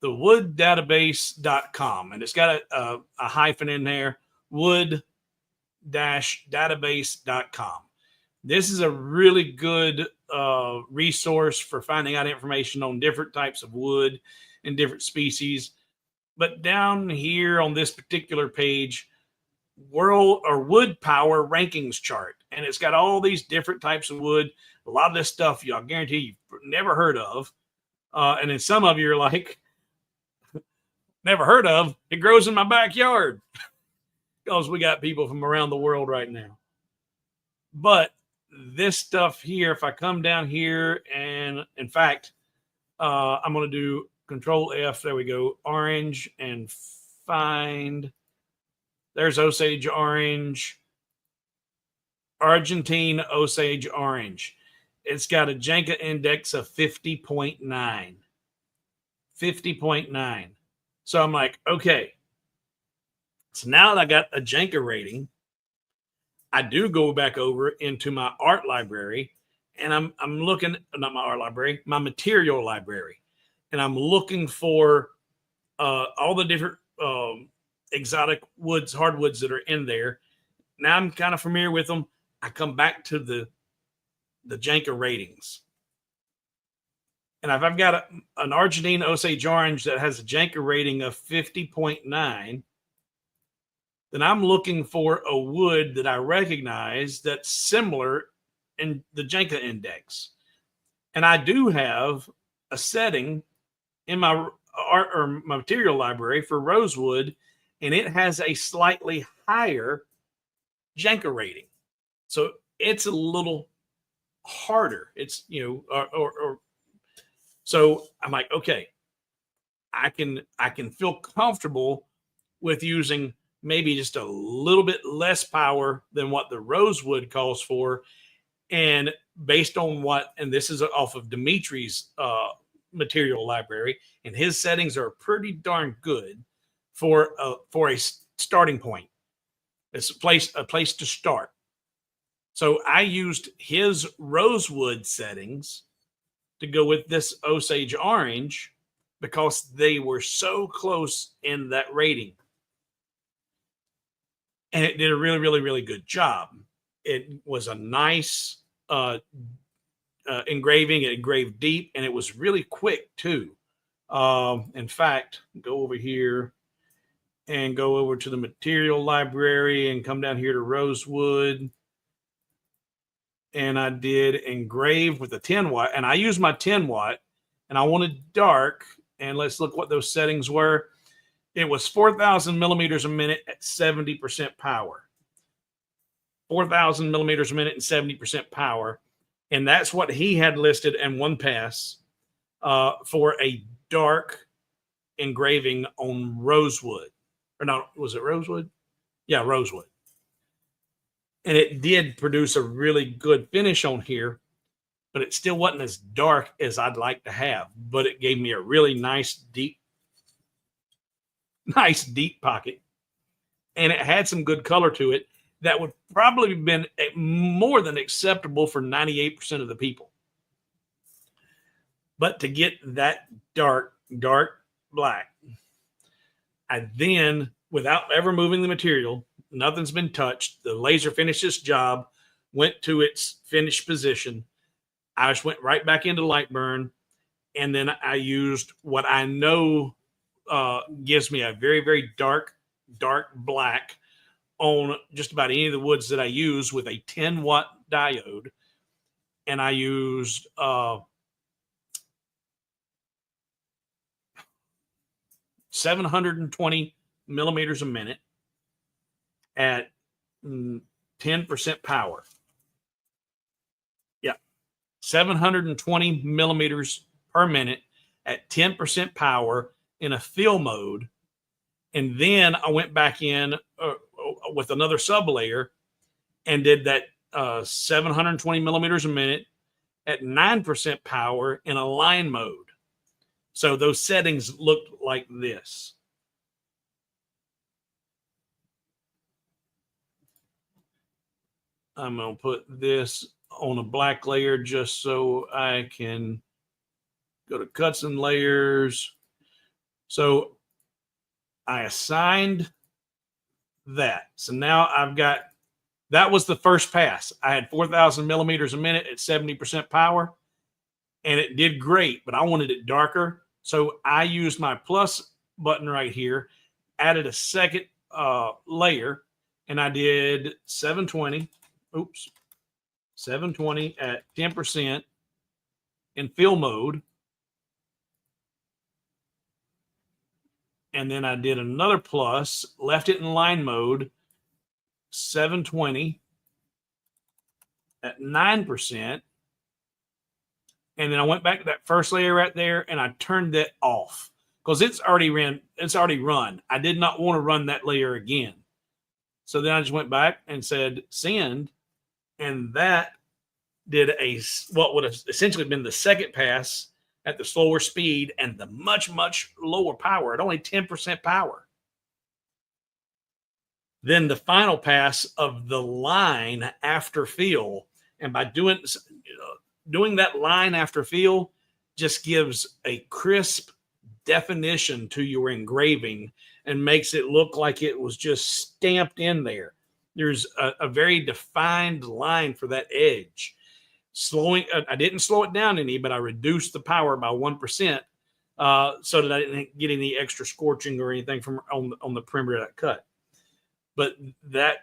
The wooddatabase.com, and it's got a hyphen in there, wood-database.com. This is a really good resource for finding out information on different types of wood and different species. But down here on this particular page, world or wood power rankings chart, and it's got all these different types of wood. A lot of this stuff, y'all guarantee you've never heard of, and then some of you are like, never heard of. It grows in my backyard because we got people from around the world right now. But this stuff here, if I come down here, and in fact, I'm going to do Control F. There we go. Orange, and find. There's Osage orange. Argentine Osage orange. It's got a Janka index of 50.9. 50.9. So I'm like, okay. So now that I got a Janka rating, I do go back over into my art library, and I'm looking, not my art library, my material library, and I'm looking for all the different exotic woods, hardwoods that are in there. Now I'm kind of familiar with them. I come back to the Janka ratings. And if I've got an Argentine Osage orange that has a Janka rating of 50.9, then I'm looking for a wood that I recognize that's similar in the Janka index. And I do have a setting in my art or my material library for rosewood, and it has a slightly higher Janka rating. So it's a little harder. It's, so I'm like, okay, I can feel comfortable with using maybe just a little bit less power than what the rosewood calls for. And based on what, and this is off of Dimitri's material library, and his settings are pretty darn good for a starting point. It's a place to start. So I used his rosewood settings to go with this Osage orange because they were so close in that rating. And it did a really, really, really good job. It was a nice engraving. It engraved deep, and it was really quick too. In fact, go over here and go over to the material library and come down here to rosewood. And I did engrave with a 10 watt, and I used my 10 watt, and I wanted dark. And let's look what those settings were. It was 4,000 millimeters a minute at 70% power. 4,000 millimeters a minute and 70% power. And that's what he had listed in one pass for a dark engraving on rosewood. Or no, was it rosewood? Yeah, rosewood. And it did produce a really good finish on here, but it still wasn't as dark as I'd like to have. But it gave me a really nice deep pocket. And it had some good color to it that would probably have been more than acceptable for 98% of the people. But to get that dark black, I then, without ever moving the material, nothing's been touched, the laser finished its job, went to its finished position. I just went right back into LightBurn And then I used what I know gives me a very, very dark black on just about any of the woods that I use with a 10-watt diode. And I used 720 millimeters a minute at 10% power. Yeah, 720 millimeters per minute at 10% power in a fill mode. And then I went back in with another sub layer and did that 720 millimeters a minute at 9% power in a line mode. So those settings looked like this. I'm going to put this on a black layer just so I can go to cuts and layers. So I assigned that. So now I've got, that was the first pass. I had 4,000 millimeters a minute at 70% power, and it did great, but I wanted it darker. So I used my plus button right here, added a second layer, and I did 720 at 10% in fill mode. And then I did another plus, left it in line mode, 720 at 9%. And then I went back to that first layer right there and I turned that off because it's already run. I did not want to run that layer again. So then I just went back and said send, and that did what would have essentially been the second pass at the slower speed and the much, much lower power at only 10% power. Then the final pass of the line after fill, and by doing that line after fill just gives a crisp definition to your engraving and makes it look like it was just stamped in there. There's a very defined line for that edge. I didn't slow it down any, but I reduced the power by 1% so that I didn't get any extra scorching or anything from on the perimeter of that cut. But that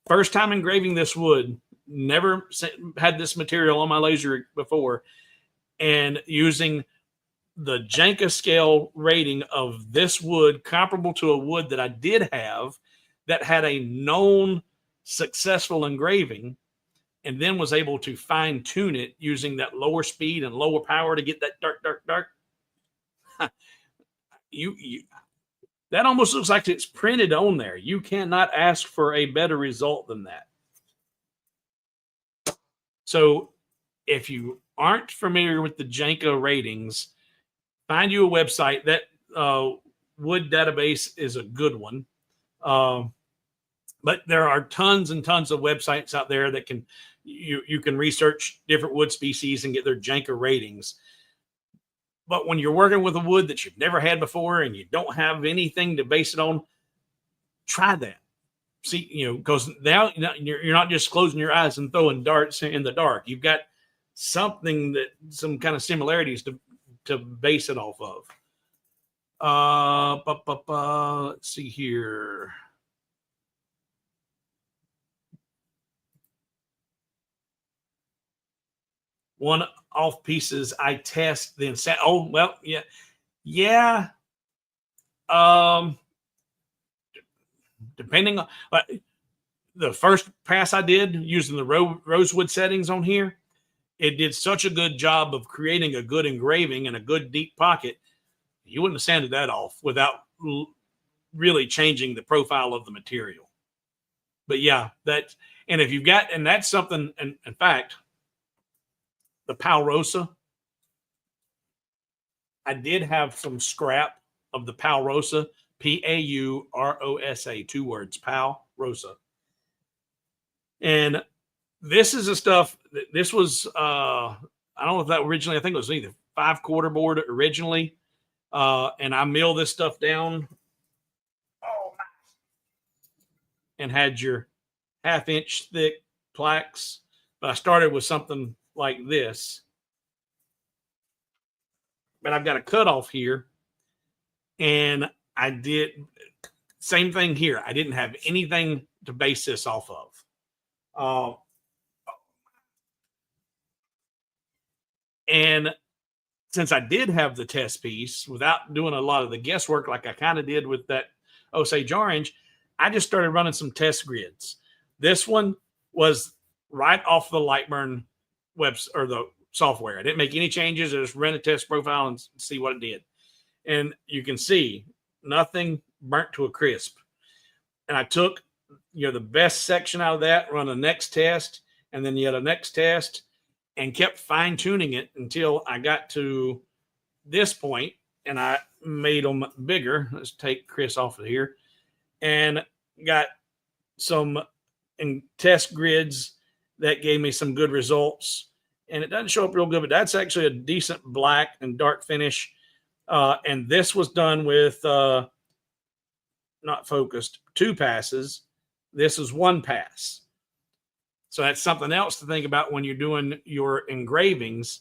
first time engraving this wood, never had this material on my laser before, and using the Janka scale rating of this wood comparable to a wood that I did have that had a known successful engraving, and then was able to fine tune it using that lower speed and lower power to get that dark. That almost looks like it's printed on there. You cannot ask for a better result than that. So if you aren't familiar with the Janka ratings, find you a website. That wood database is a good one. But there are tons and tons of websites out there that you can research different wood species and get their Janka ratings. But when you're working with a wood that you've never had before and you don't have anything to base it on, try that. See, because now you're not just closing your eyes and throwing darts in the dark. You've got some kind of similarities to base it off of. Let's see here. One off pieces I test then set. Oh, well, yeah. Depending on the first pass I did using the rosewood settings on here, it did such a good job of creating a good engraving and a good deep pocket. You wouldn't have sanded that off without really changing the profile of the material. But yeah, and that's something, and in fact, the Palrosa, I did have some scrap of the Palrosa, Paurosa, 2 words, Palrosa. And this is the stuff, this was, I don't know if that originally, I think it was either 5/4 board originally. And I mill this stuff down. Oh, nice. And had your 1/2-inch thick plaques. But I started with something like this. but I've got a cutoff here, and I did same thing here. I didn't have anything to base this off of. And since I did have the test piece without doing a lot of the guesswork like I kind of did with that Osage Orange, I just started running some test grids. This one was right off the LightBurn or the software. I didn't make any changes. I just ran a test profile and see what it did. And you can see nothing burnt to a crisp. And I took, the best section out of that, run a next test, and then yet a next test, and kept fine tuning it until I got to this point, and I made them bigger. Let's take Chris off of here, and got some test grids that gave me some good results. And it doesn't show up real good, but that's actually a decent black and dark finish. And this was done with not focused 2 passes. This is 1 pass. So that's something else to think about when you're doing your engravings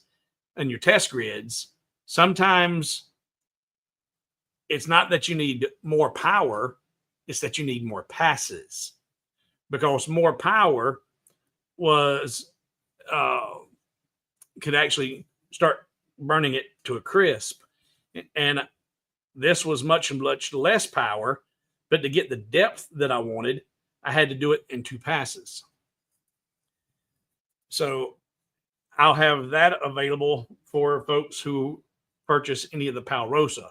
and your test grids. Sometimes it's not that you need more power, it's that you need more passes, because more power was could actually start burning it to a crisp. And this was much less power, but to get the depth that I wanted, I had to do it in 2 passes. So I'll have that available for folks who purchase any of the Palrosa.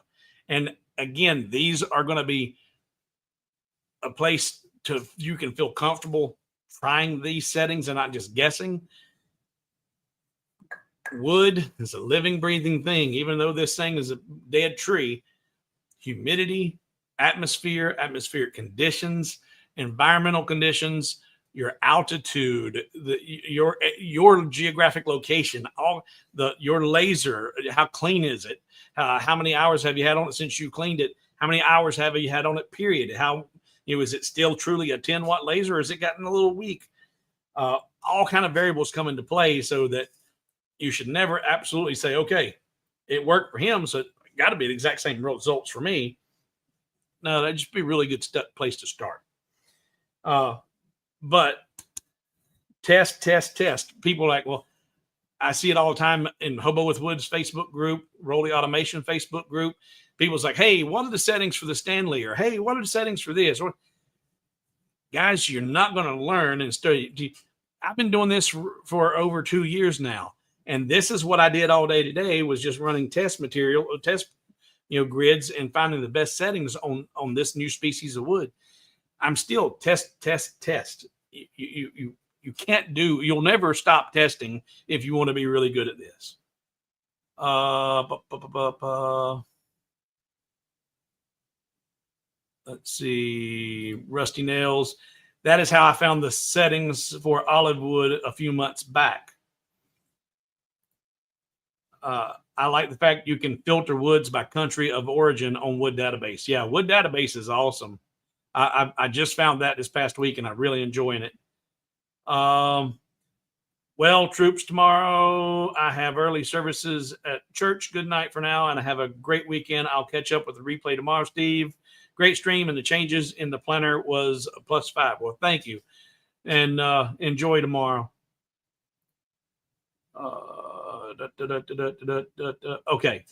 And again, these are going to be a place you can feel comfortable trying these settings and not just guessing. Wood is a living, breathing thing. Even though this thing is a dead tree, humidity, atmospheric conditions, environmental conditions, your altitude, your geographic location, your laser, how clean is it? How many hours have you had on it since you cleaned it? How many hours have you had on it, period? Is it still truly a 10-watt laser, or has it gotten a little weak? All kind of variables come into play, so that you should never absolutely say, okay, it worked for him, so it got to be the exact same results for me. No, that'd just be a really good place to start. But test. People are like, well, I see it all the time in Hobo with Wood's Facebook group, Rolly Automation Facebook group. People's like, hey, what are the settings for the Stanley? Or, hey, what are the settings for this? Or, guys, you're not going to learn and study. I've been doing this for over 2 years now. And this is what I did all day today, was just running test grids and finding the best settings on this new species of wood. I'm still test. You can't you'll never stop testing if you want to be really good at this. Let's see, Rusty Nails. That is how I found the settings for olive wood a few months back. I like the fact you can filter woods by country of origin on Wood Database. Yeah, Wood Database is awesome. I just found that this past week, and I'm really enjoying it. Well, troops, tomorrow I have early services at church. Good night for now, and I have a great weekend. I'll catch up with the replay tomorrow, Steve. Great stream, and the changes in the planner was a +5. Well, thank you, and enjoy tomorrow. Okay.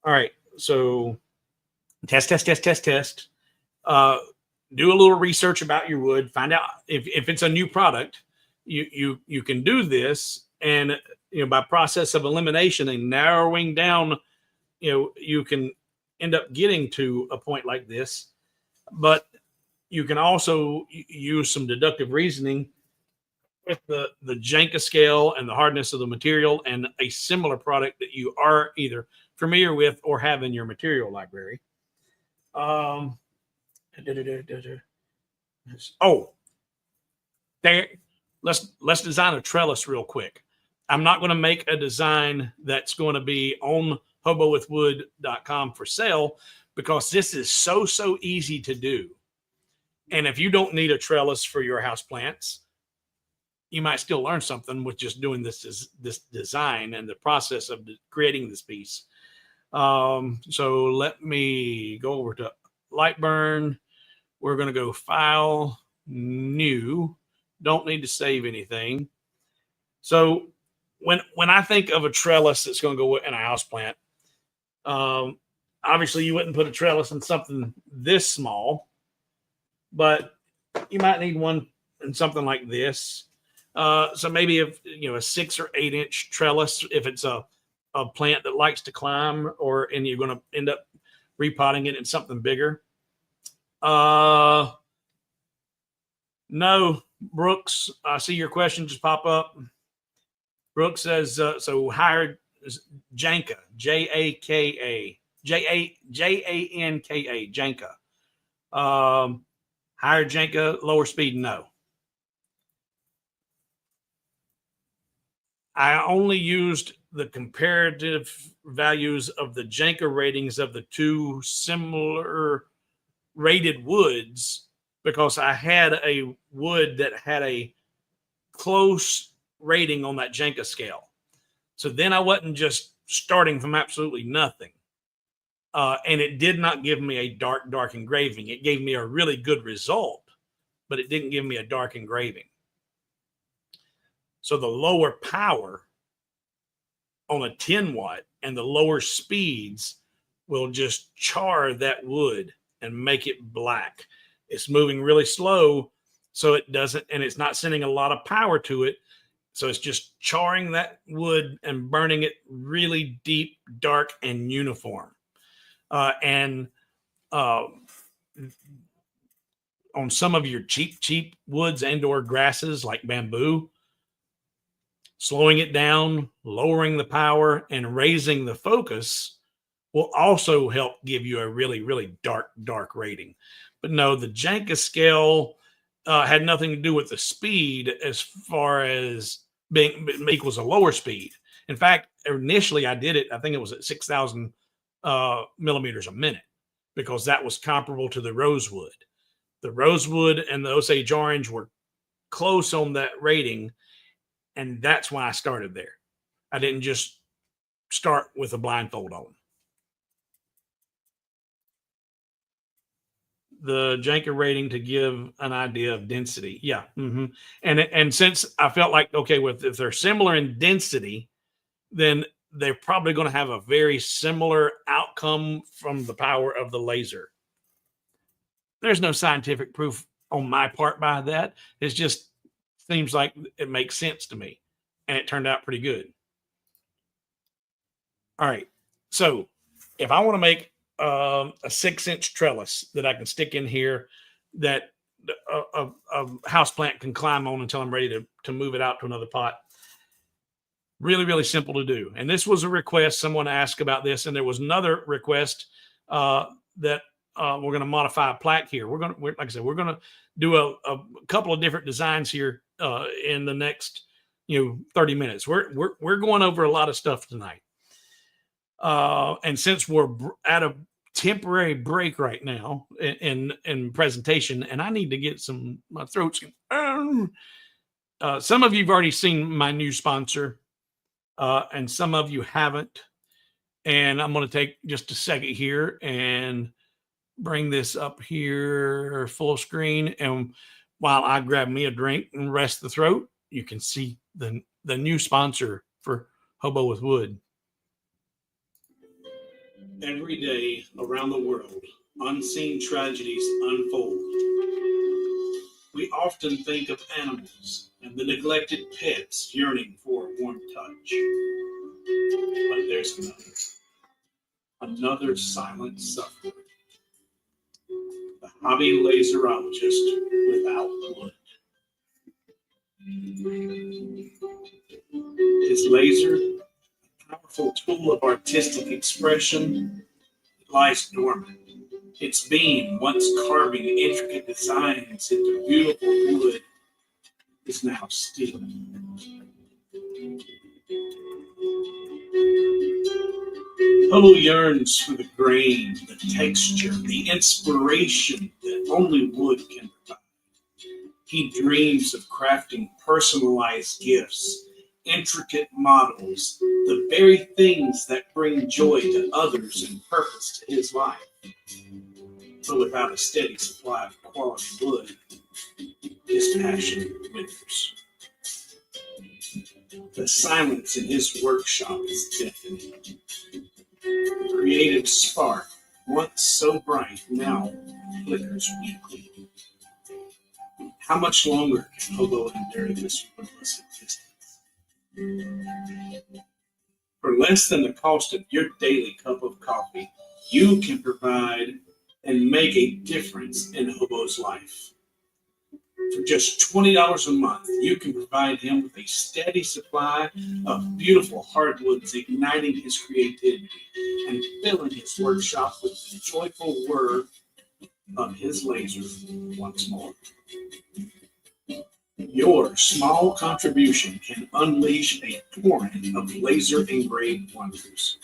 All right. So test. Do a little research about your wood. Find out if it's a new product. You can do this, and by process of elimination and narrowing down, you can end up getting to a point like this. But you can also use some deductive reasoning with the Janka scale and the hardness of the material and a similar product that you are either familiar with or have in your material library. Let's design a trellis real quick. I'm not going to make a design that's going to be on hobowithwood.com for sale, because this is so easy to do. And if you don't need a trellis for your house plants, you might still learn something with just doing this design and the process of creating this piece. So let me go over to LightBurn. We're going to go File, New. Don't need to save anything. So when I think of a trellis that's going to go in a house plant, obviously you wouldn't put a trellis in something this small, but you might need one in something like this. So maybe if a 6 or 8 inch trellis, if it's a plant that likes to climb, and you're going to end up repotting it in something bigger. No, Brooks, I see your question just pop up. Brooks says, so hire Janka, Janka, Janka. Higher Janka, lower speed, no. I only used the comparative values of the Janka ratings of the two similar rated woods because I had a wood that had a close rating on that Janka scale. So then I wasn't just starting from absolutely nothing. And it did not give me a dark engraving. It gave me a really good result, but it didn't give me a dark engraving. So the lower power on a 10 watt and the lower speeds will just char that wood and make it black. It's moving really slow, so it doesn't, and it's not sending a lot of power to it. So it's just charring that wood and burning it really deep, dark, and uniform. On some of your cheap woods and or grasses like bamboo, slowing it down, lowering the power, and raising the focus will also help give you a really, really dark rating. But no, the Janka scale had nothing to do with the speed as far as being equals a lower speed. In fact, initially I did it, I think it was at 6,000 millimeters a minute because that was comparable to the rosewood. The rosewood and the Osage orange were close on that rating, and that's why I started there. I didn't just start with a blindfold on. The Janka rating to give an idea of density. Yeah. Mm-hmm. And since I felt like, okay, if they're similar in density, then they're probably going to have a very similar outcome from the power of the laser. There's no scientific proof on my part by that. It just seems like it makes sense to me, and it turned out pretty good. All right. So if I want to make a 6-inch trellis that I can stick in here that a house plant can climb on until I'm ready to move it out to another pot. Really, really simple to do. And this was a request. Someone asked about this, and there was another request that we're going to modify a plaque here. Like I said, we're going to do a couple of different designs here in the next 30 minutes. We're going over a lot of stuff tonight. And since we're at a temporary break right now in presentation, and I need to get my throat's some of you've already seen my new sponsor, and some of you haven't. And I'm going to take just a second here and bring this up here full screen. And while I grab me a drink and rest the throat, you can see the new sponsor for Hobo with Wood. Every day around the world, unseen tragedies unfold. We often think of animals and the neglected pets yearning for a warm touch. But there's another silent sufferer. The hobby laserologist without blood. His laser, a powerful tool of artistic expression, lies dormant. Its beam, once carving intricate designs into beautiful wood, is now still. Hobo yearns for the grain, the texture, the inspiration that only wood can provide. He dreams of crafting personalized gifts, intricate models, the very things that bring joy to others and purpose to his life. But without a steady supply of quality wood, his passion withers. The silence in his workshop is deafening. The creative spark, once so bright, now flickers weakly. How much longer can Hobo endure this woodless existence? For less than the cost of your daily cup of coffee, you can provide and make a difference in Hobo's life. For just $20 a month, you can provide him with a steady supply of beautiful hardwoods, igniting his creativity and filling his workshop with the joyful whir of his laser once more. Your small contribution can unleash a torrent of laser engraved wonders.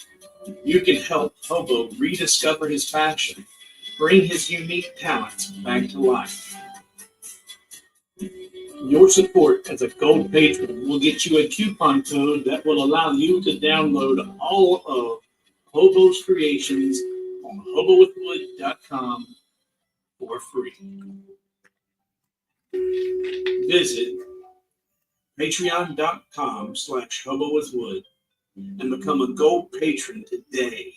You can help Hobo rediscover his passion, bring his unique talents back to life. Your support as a gold patron will get you a coupon code that will allow you to download all of Hobo's creations on hobowithwood.com for free. Visit patreon.com/hobowithwood and become a gold patron today.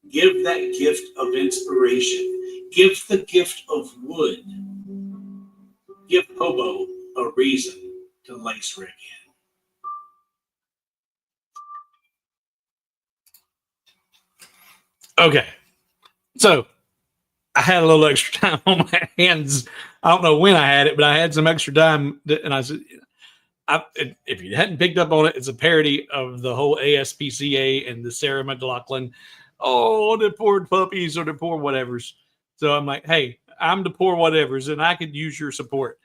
Give that gift of inspiration. Give the gift of wood. Give Hobo a reason to laser again. Okay, so I had a little extra time on my hands. I don't know when I had it, but I had some extra time, and I said, if you hadn't picked up on it, it's a parody of the whole ASPCA and the Sarah McLachlan. Oh, the poor puppies or the poor whatevers. So I'm like, hey, I'm the poor whatevers, and I could use your support.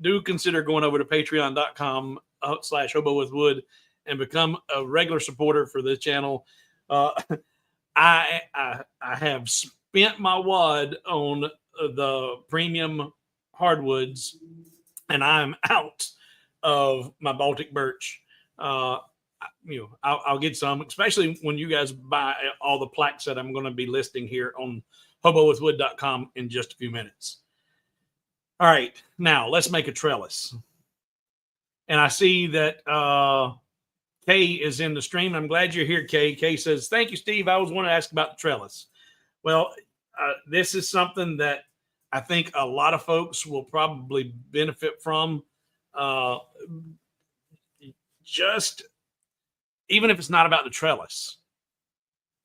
Do consider going over to patreon.com/hobowithwood and become a regular supporter for this channel. I have spent my wad on the premium hardwoods, and I'm out of my Baltic birch. I'll get some, especially when you guys buy all the plaques that I'm going to be listing here on hobowithwood.com in just a few minutes. All right, now let's make a trellis. And I see that Kay is in the stream. I'm glad you're here, Kay. Kay says, thank you, Steve. I was wanting to ask about the trellis. Well, this is something that I think a lot of folks will probably benefit from. Just even if it's not about the trellis,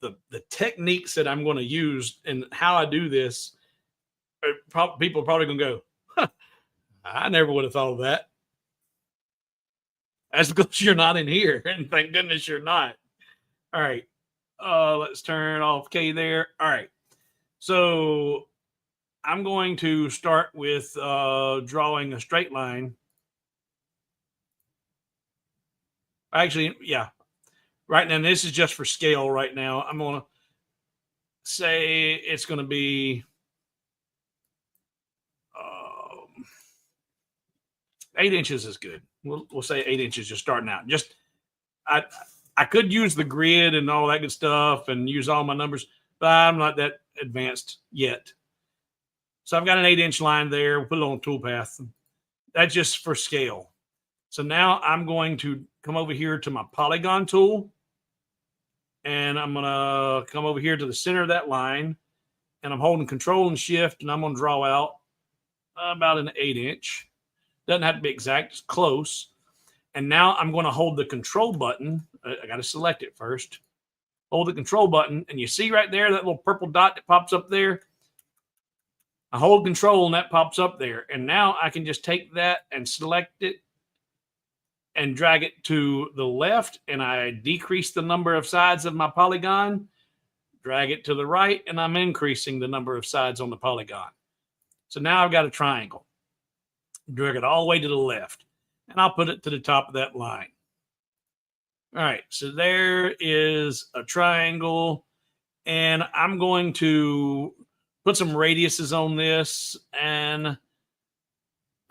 the techniques that I'm going to use and how I do this, people are probably going to go, huh, I never would have thought of that. That's because you're not in here, and thank goodness you're not. All right, let's turn off K there. All right, so I'm going to start with drawing a straight line. Actually, yeah. Right now, this is just for scale right now. I'm going to say it's going to be 8 inches is good. We'll say 8 inches just starting out. Just I could use the grid and all that good stuff and use all my numbers, but I'm not that advanced yet. So I've got an 8-inch line there. We'll put it on a toolpath. That's just for scale. So now I'm going to come over here to my polygon tool, and I'm going to come over here to the center of that line, and I'm holding Control and Shift, and I'm going to draw out about an 8-inch. Doesn't have to be exact, it's close. And now I'm going to hold the Control button. I got to select it first. Hold the Control button, and you see right there that little purple dot that pops up there? I hold Control, and that pops up there. And now I can just take that and select it and drag it to the left, and I decrease the number of sides of my polygon. Drag it to the right, and I'm increasing the number of sides on the polygon. So now I've got a triangle. Drag it all the way to the left, and I'll put it to the top of that line. All right, so there is a triangle, and I'm going to put some radiuses on this, and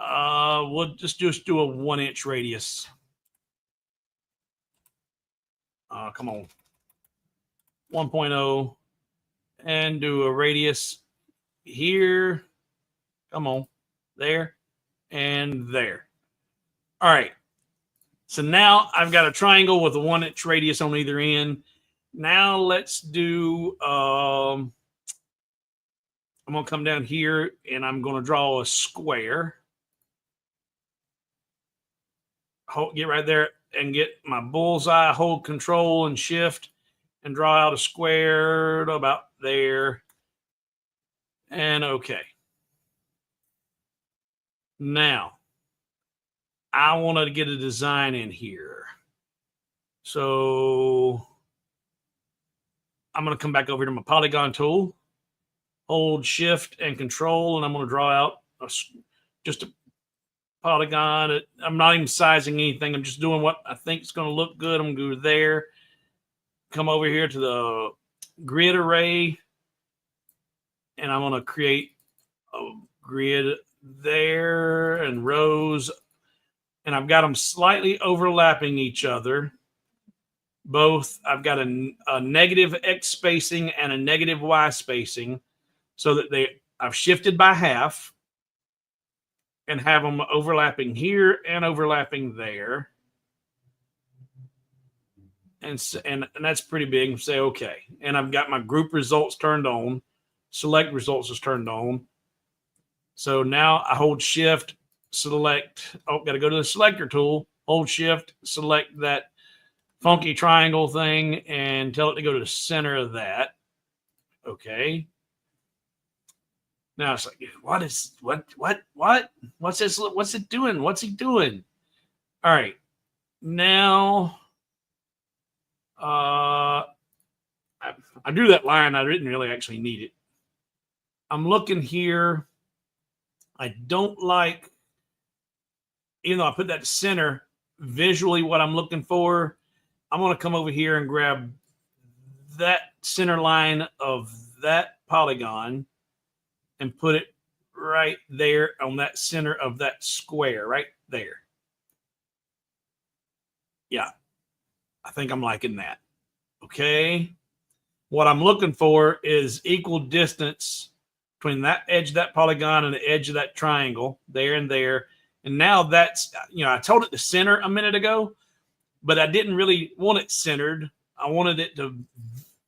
We'll just do a 1-inch radius. Come on. 1.0 and do a radius here. Come on. There and there. All right. So now I've got a triangle with a 1-inch radius on either end. Now let's do, I'm going to come down here and I'm going to draw a square. Get right there and get my bullseye, hold control and shift and draw out a square about there. And okay. Now, I want to get a design in here. So I'm going to come back over to my polygon tool, hold shift and control, and I'm going to draw out just a polygon. I'm not even sizing anything. I'm just doing what I think is going to look good. I'm going to go there, come over here to the grid array, and I'm going to create a grid there and rows, and I've got them slightly overlapping each other. Both, I've got a negative X spacing and a negative Y spacing so that I've shifted by half and have them overlapping here and overlapping there. And that's pretty big. Say, okay. And I've got my group results turned on. Select results is turned on. So now I hold shift, select. Oh, got to go to the selector tool, hold shift, select that funky triangle thing and tell it to go to the center of that. Okay. Now it's like, what's this? What's it doing? What's he doing? All right. Now, I drew that line. I didn't really actually need it. I'm looking here. I don't like, even though I put that center, visually what I'm looking for, I'm going to come over here and grab that center line of that polygon and put it right there on that center of that square right there. Yeah, I think I'm liking that. Okay. What I'm looking for is equal distance between that edge of that polygon and the edge of that triangle there and there. And now that's, I told it to center a minute ago, but I didn't really want it centered. I wanted it to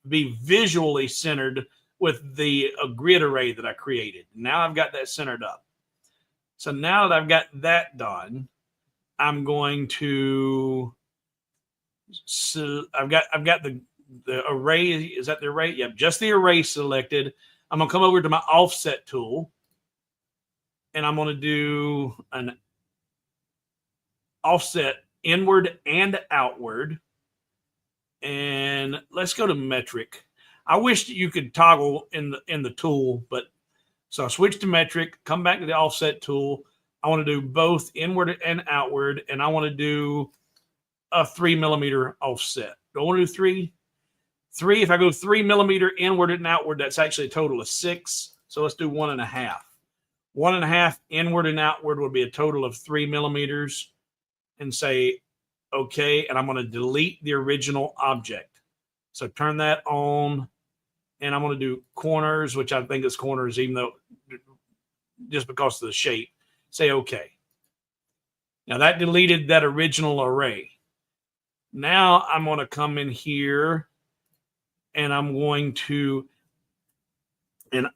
be visually centered with the grid array that I created. Now I've got that centered up. So now that I've got that done, I'm going to, so I've got the array. Is that the array? Yep, just the array selected. I'm going to come over to my offset tool and I'm going to do an offset inward and outward. And let's go to metric. I wish you could toggle in the tool, but so I switch to metric, come back to the offset tool. I want to do both inward and outward, and I want to do a 3 millimeter offset. Do I want to do three? If I go 3 millimeter inward and outward, that's actually a total of 6. So let's do 1.5. 1.5 inward and outward would be a total of 3 millimeters. And say, okay, and I'm going to delete the original object. So turn that on, and I'm going to do corners, which I think is corners, even though just because of the shape. Say okay. Now that deleted that original array. Now I'm going to come in here, and I'm going to, and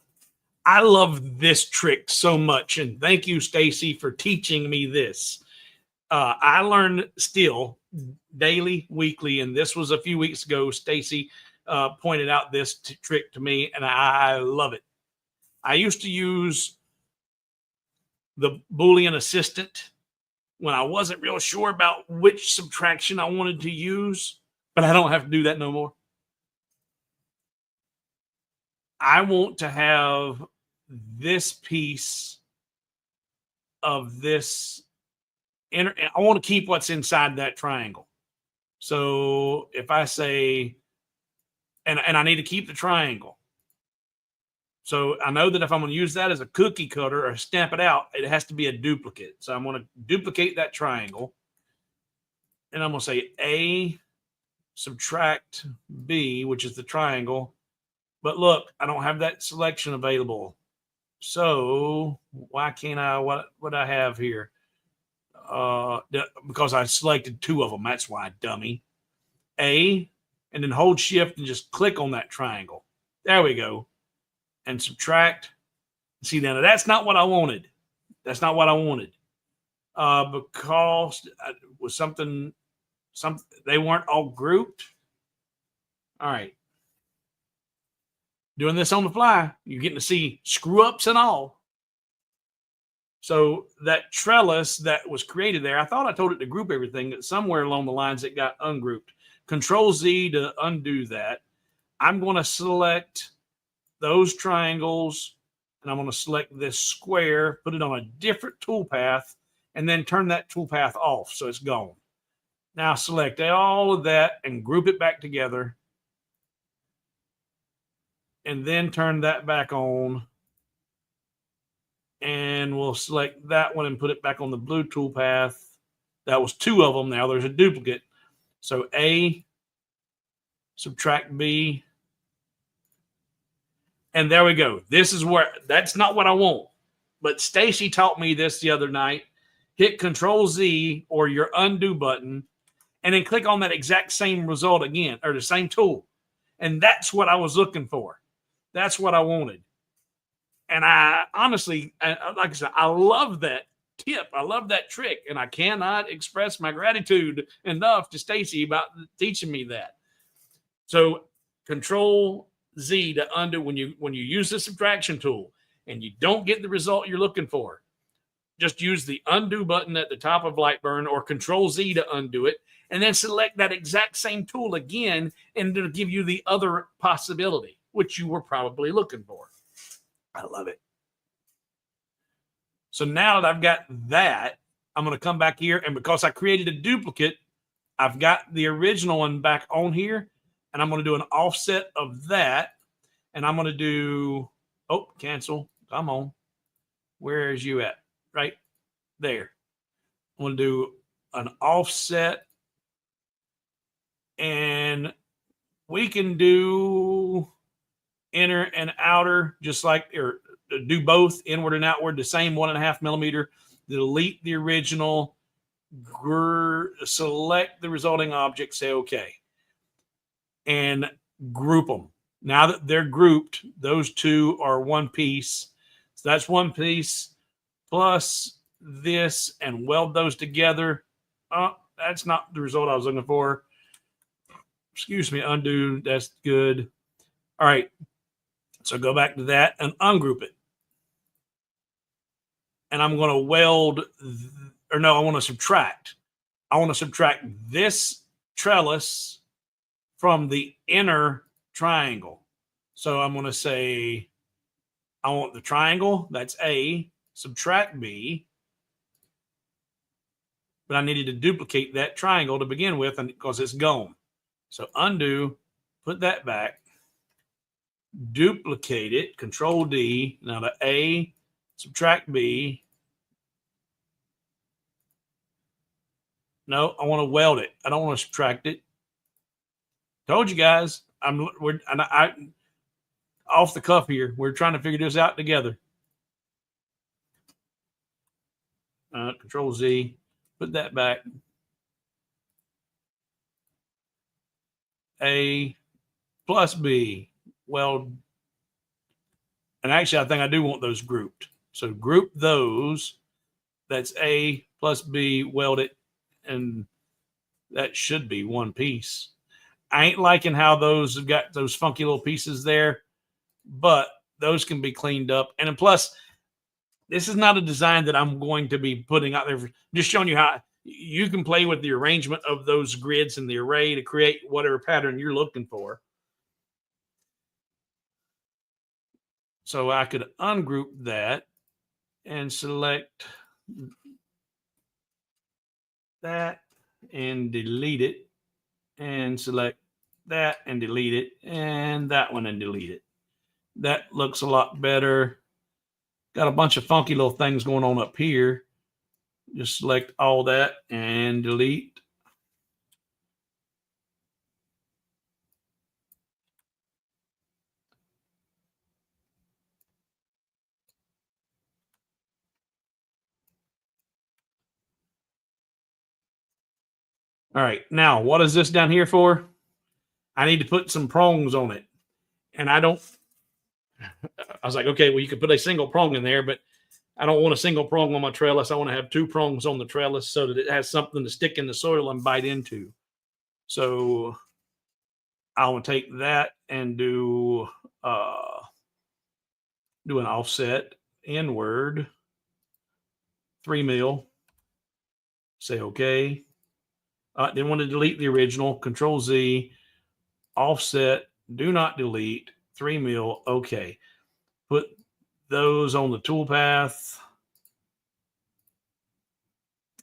I love this trick so much, and thank you, Stacy, for teaching me this. I learn still daily, weekly, and this was a few weeks ago. Stacy pointed out this trick to me, and I love it. I used to use the Boolean assistant when I wasn't real sure about which subtraction I wanted to use, but I don't have to do that no more. I want to have this piece of this. I want to keep what's inside that triangle. So if I say, and I need to keep the triangle. So I know that if I'm going to use that as a cookie cutter or stamp it out, it has to be a duplicate. So I'm going to duplicate that triangle. And I'm going to say A subtract B, which is the triangle. But look, I don't have that selection available. So why can't I, what I have here? Because I selected 2 of them. That's why, dummy. A, and then hold shift and just click on that triangle. There we go. And subtract. See, now that's not what I wanted. That's not what I wanted. Because it was something, they weren't all grouped. All right. Doing this on the fly, you're getting to see screw ups and all. So that trellis that was created there, I thought I told it to group everything, but somewhere along the lines it got ungrouped. Control Z to undo that. I'm going to select those triangles, and I'm going to select this square, put it on a different toolpath, and then turn that toolpath off so it's gone. Now select all of that and group it back together, and then turn that back on. And we'll select that one and put it back on the blue toolpath. That was 2 of them. Now there's a duplicate. So A, subtract B. And there we go. This is where, that's not what I want. But Stacy taught me this the other night. Hit Control Z or your undo button, and then click on that exact same result again, or the same tool. And that's what I was looking for. That's what I wanted. And I honestly, like I said, I love that tip. I love that trick. And I cannot express my gratitude enough to Stacy about teaching me that. So Control Z to undo when you use the subtraction tool and you don't get the result you're looking for. Just use the undo button at the top of LightBurn or Control Z to undo it, and then select that exact same tool again, and it'll give you the other possibility, which you were probably looking for. I love it. So now that I've got that, I'm going to come back here, and because I created a duplicate, I've got the original one back on here, and I'm going to do an offset of that, and I'm going to do, oh, cancel. Come on. Where is you at? Right there. I'm going to do an offset, and we can do inner and outer, just like, or do both inward and outward, the same 1.5 millimeter. Delete the original, select the resulting object, say okay, and group them. Now that they're grouped, those 2 are one piece. So that's one piece plus this, and weld those together. Oh, that's not the result I was looking for. Excuse me, undo. That's good. All right. So go back to that and ungroup it. And I'm going to weld, or no, I want to subtract. I want to subtract this trellis from the inner triangle. So I'm going to say, I want the triangle, that's A, subtract B. But I needed to duplicate that triangle to begin with, and because it's gone. So undo, put that back. Duplicate it, Control D. Now the A, subtract B. No, I want to weld it. I don't want to subtract it. Told you guys, we're off the cuff here. We're trying to figure this out together. Control Z, put that back. A plus B. Weld, and actually I think I do want those grouped. So group those. That's A plus B, weld it, and that should be one piece. I ain't liking how those have got those funky little pieces there, but those can be cleaned up. And then plus, this is not a design that I'm going to be putting out there. Just showing you how you can play with the arrangement of those grids and the array to create whatever pattern you're looking for. So I could ungroup that and select that and delete it, and select that and delete it, and that one and delete it. That looks a lot better. Got a bunch of funky little things going on up here. Just select all that and delete. All right, now what is this down here for? I need to put some prongs on it. And I was like, okay, well, you could put a single prong in there, but I don't want a single prong on my trellis. I want to have two prongs on the trellis so that it has something to stick in the soil and bite into. So I want to take that and do an offset inward 3 mil. Say okay. Didn't want to delete the original. Control Z, offset, do not delete 3 mil. Okay. Put those on the toolpath.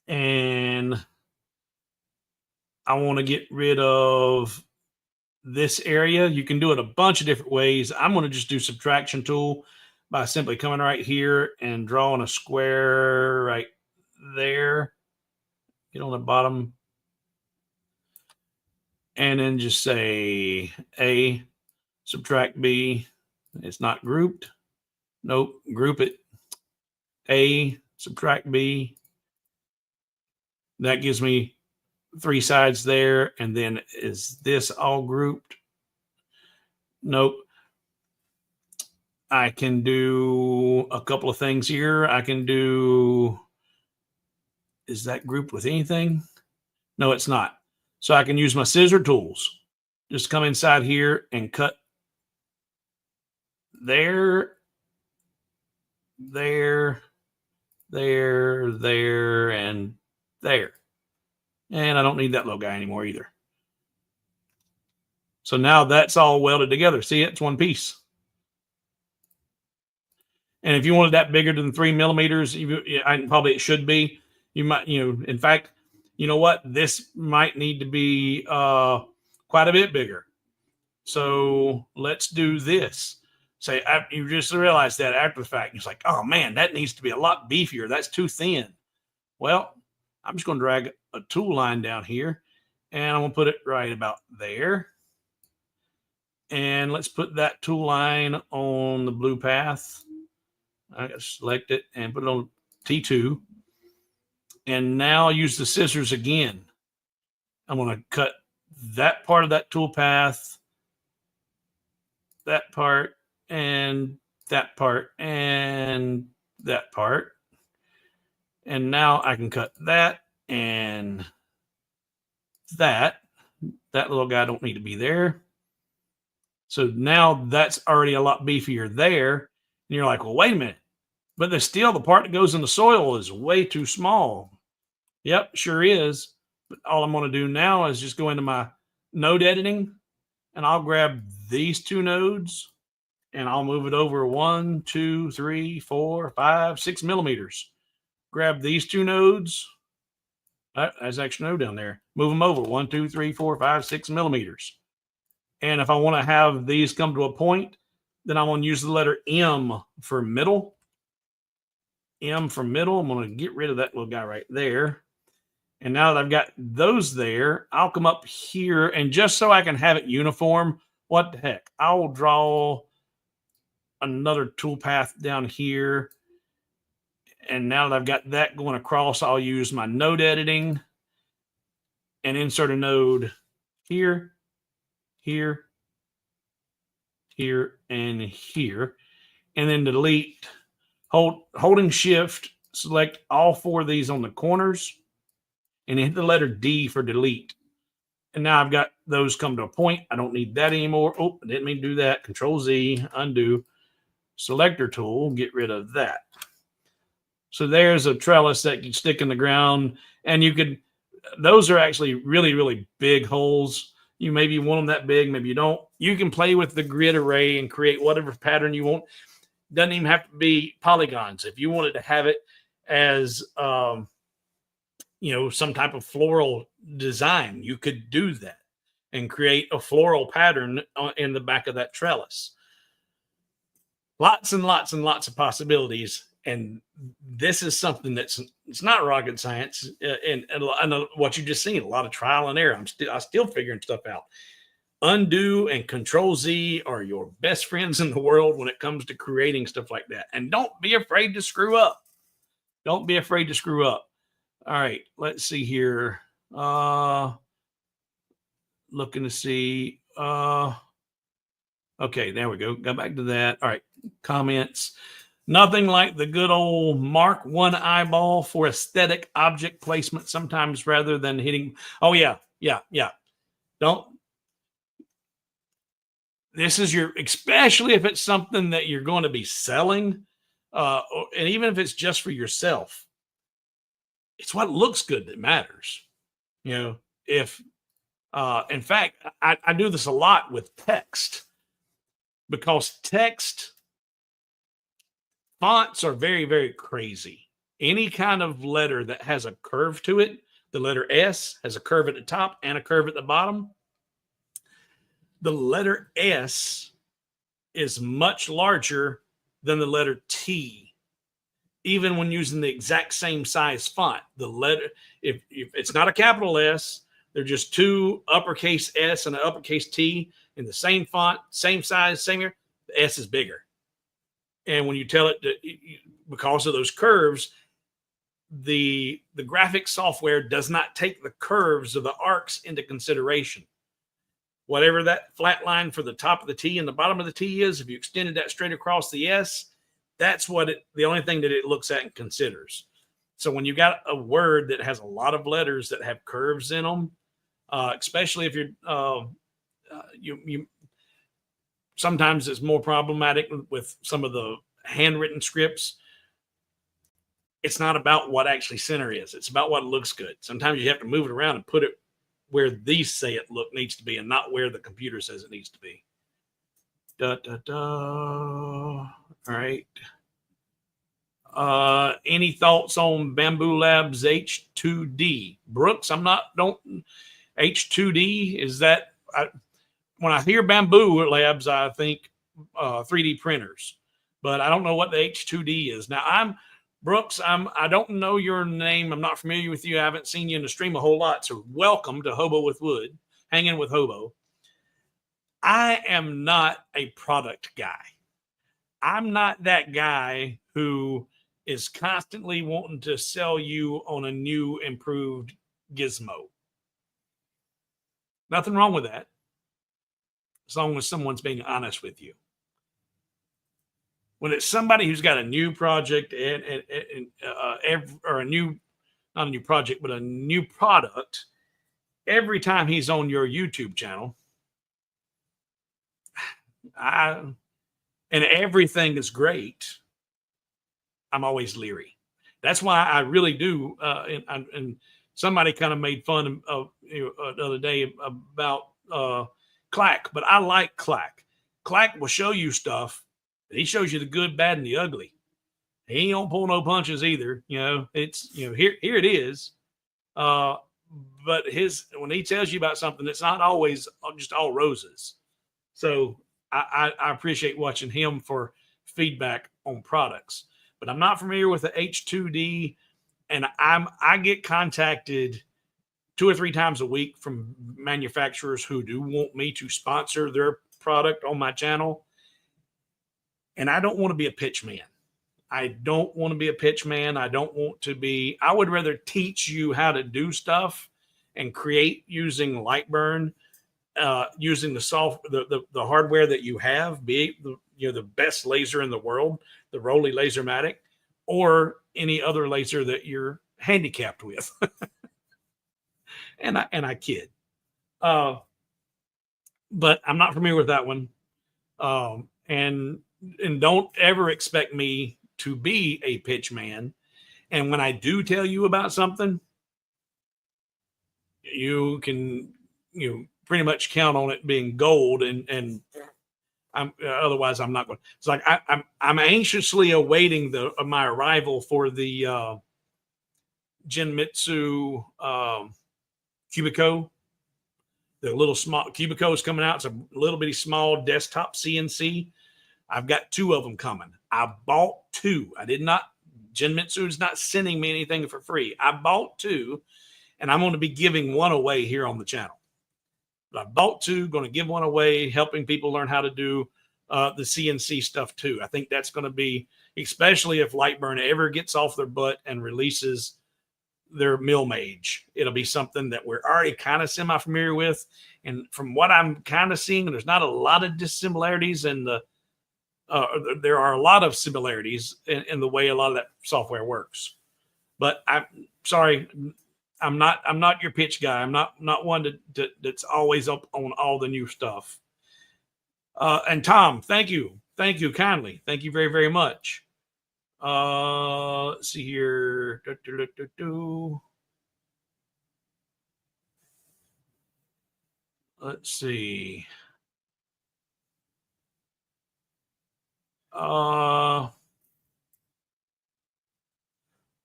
And I want to get rid of this area. You can do it a bunch of different ways. I'm going to just do subtraction tool by simply coming right here and drawing a square right there. Get on the bottom. And then just say A, subtract B. It's not grouped. Nope, group it. A, subtract B. That gives me 3 sides there. And then is this all grouped? Nope. I can do a couple of things here. I can do, is that grouped with anything? No, it's not. So I can use my scissor tools. Just come inside here and cut there, there, there, there, and there. And I don't need that little guy anymore either. So now that's all welded together. See, it's one piece. And if you wanted that bigger than 3 millimeters, probably it should be. You might, in fact, you know what? This might need to be quite a bit bigger. So let's do this. Say, you just realize that after the fact. It's like, oh man, that needs to be a lot beefier. That's too thin. Well, I'm just going to drag a tool line down here and I'm going to put it right about there. And let's put that tool line on the blue path. I got to select it and put it on T2. And now I'll use the scissors again. I'm going to cut that part of that tool path, that part, and that part, and that part. And now I can cut that and that. That little guy don't need to be there. So now that's already a lot beefier there. And you're like, well, wait a minute. But there's still the part that goes in the soil is way too small. Yep, sure is. But all I'm going to do now is just go into my node editing and I'll grab these 2 nodes and I'll move it over 1, 2, 3, 4, 5, 6 millimeters. Grab these 2 nodes. There's an extra node down there. Move them over 1, 2, 3, 4, 5, 6 millimeters. And if I want to have these come to a point, then I'm going to use the letter M for middle. M for middle. I'm going to get rid of that little guy right there. And now that I've got those there, I'll come up here and just so I can have it uniform, what the heck? I'll draw another tool path down here. And now that I've got that going across, I'll use my node editing and insert a node here, here, here, and here. And then delete, holding shift, select all 4 of these on the corners and hit the letter D for delete. And now I've got those come to a point. I don't need that anymore. Oh, I didn't mean to do that. Control Z, undo, selector tool, get rid of that. So there's a trellis that you stick in the ground and you could, those are actually really, really big holes. You maybe want them that big, maybe you don't. You can play with the grid array and create whatever pattern you want. Doesn't even have to be polygons. If you wanted to have it as, some type of floral design, you could do that and create a floral pattern in the back of that trellis. lots and lots and lots of possibilities. And this is something it's not rocket science. And what you just seen, a lot of trial and error. I'm still figuring stuff out. Undo and Control Z are your best friends in the world when it comes to creating stuff like that. And don't be afraid to screw up. Don't be afraid to screw up. All right, let's see here. Looking to see. Okay, there we go. Go back to that. All right, comments. Nothing like the good old mark one eyeball for aesthetic object placement sometimes rather than hitting. Oh, yeah. Don't. This is especially if it's something that you're going to be selling, and even if it's just for yourself, it's what looks good that matters. If, in fact, I do this a lot with text because text fonts are very, very crazy. Any kind of letter that has a curve to it, the letter S has a curve at the top and a curve at the bottom. The letter S is much larger than the letter T, even when using the exact same size font. The letter, if it's not a capital S, they're just two uppercase S and an uppercase T in the same font, same size, same here. The S is bigger. And when you tell it because of those curves, the graphic software does not take the curves of the arcs into consideration. Whatever that flat line for the top of the T and the bottom of the T is, if you extended that straight across the S, that's the only thing that it looks at and considers. So when you got a word that has a lot of letters that have curves in them, especially if you sometimes it's more problematic with some of the handwritten scripts. It's not about what actually center is. It's about what looks good. Sometimes you have to move it around and put it where these say it needs to be and not where the computer says it needs to be. All right. Any thoughts on Bamboo Labs H2D? Brooks, H2D, is that, when I hear Bamboo Labs, I think 3D printers, but I don't know what the H2D is. Now Brooks, I don't know your name. I'm not familiar with you. I haven't seen you in the stream a whole lot. So welcome to Hobo with Wood, Hanging with Hobo. I am not a product guy. I'm not that guy who is constantly wanting to sell you on a new, improved gizmo. Nothing wrong with that, as long as someone's being honest with you. When it's somebody who's got a new project or not a new project, but a new product, every time he's on your YouTube channel, and everything is great, I'm always leery. That's why I really do. And somebody kind of made fun of the other day about Clack, but I like Clack. Clack will show you stuff. He shows you the good, bad, and the ugly. He don't pull no punches either. It's here it is. But when he tells you about something, it's not always just all roses. So I appreciate watching him for feedback on products. But I'm not familiar with the H2D, and I get contacted 2 or 3 times a week from manufacturers who do want me to sponsor their product on my channel. And I don't want to be a pitch man. I don't want to be a pitch man. I would rather teach you how to do stuff and create using LightBurn, using the hardware that you have, be it the best laser in the world, the Rolly Lasermatic, or any other laser that you're handicapped with. and I kid. But I'm not familiar with that one. And don't ever expect me to be a pitch man. And when I do tell you about something, you can pretty much count on it being gold. And otherwise I'm not going. It's like I'm anxiously awaiting my arrival for the Genmitsu Cubico. The little small Cubico is coming out. It's a little bitty small desktop CNC. I've got 2 of them coming. I bought 2. I did not, Genmitsu is not sending me anything for free. I bought 2, and I'm going to be giving 1 away here on the channel. But I bought 2, going to give 1 away, helping people learn how to do the CNC stuff too. I think that's going to be, especially if LightBurn ever gets off their butt and releases their mill mage, it'll be something that we're already kind of semi-familiar with. And from what I'm kind of seeing, there's not a lot of dissimilarities in the, there are a lot of similarities in the way a lot of that software works. But I'm sorry, I'm not your pitch guy. I'm not one that's always up on all the new stuff. And Tom, thank you kindly. Thank you very, very much. Let's see here. Let's see.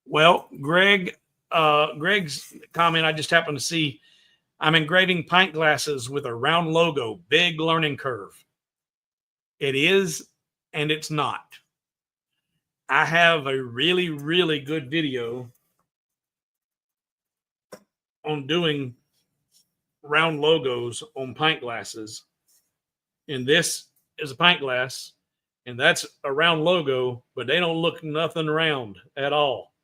Well, Greg's comment, I just happened to see, I'm engraving pint glasses with a round logo, big learning curve. It is, and it's not. I have a really, really good video on doing round logos on pint glasses. And this is a pint glass, and that's a round logo, but they don't look nothing round at all.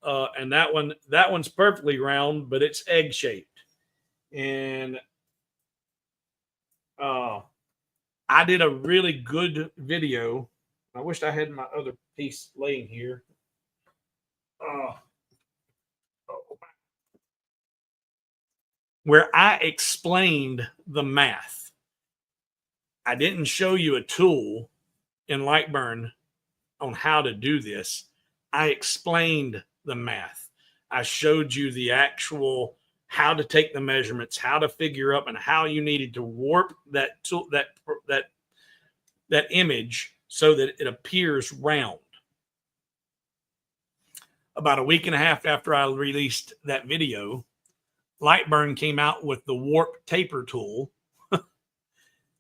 And that one's perfectly round, but it's egg shaped. And I did a really good video. I wish I had my other piece laying here. Where I explained the math. I didn't show you a tool in LightBurn on how to do this. I explained the math. I showed you the actual how to take the measurements, how to figure up, and how you needed to warp that tool, that image so that it appears round. About a week and a half after I released that video, LightBurn came out with the warp taper tool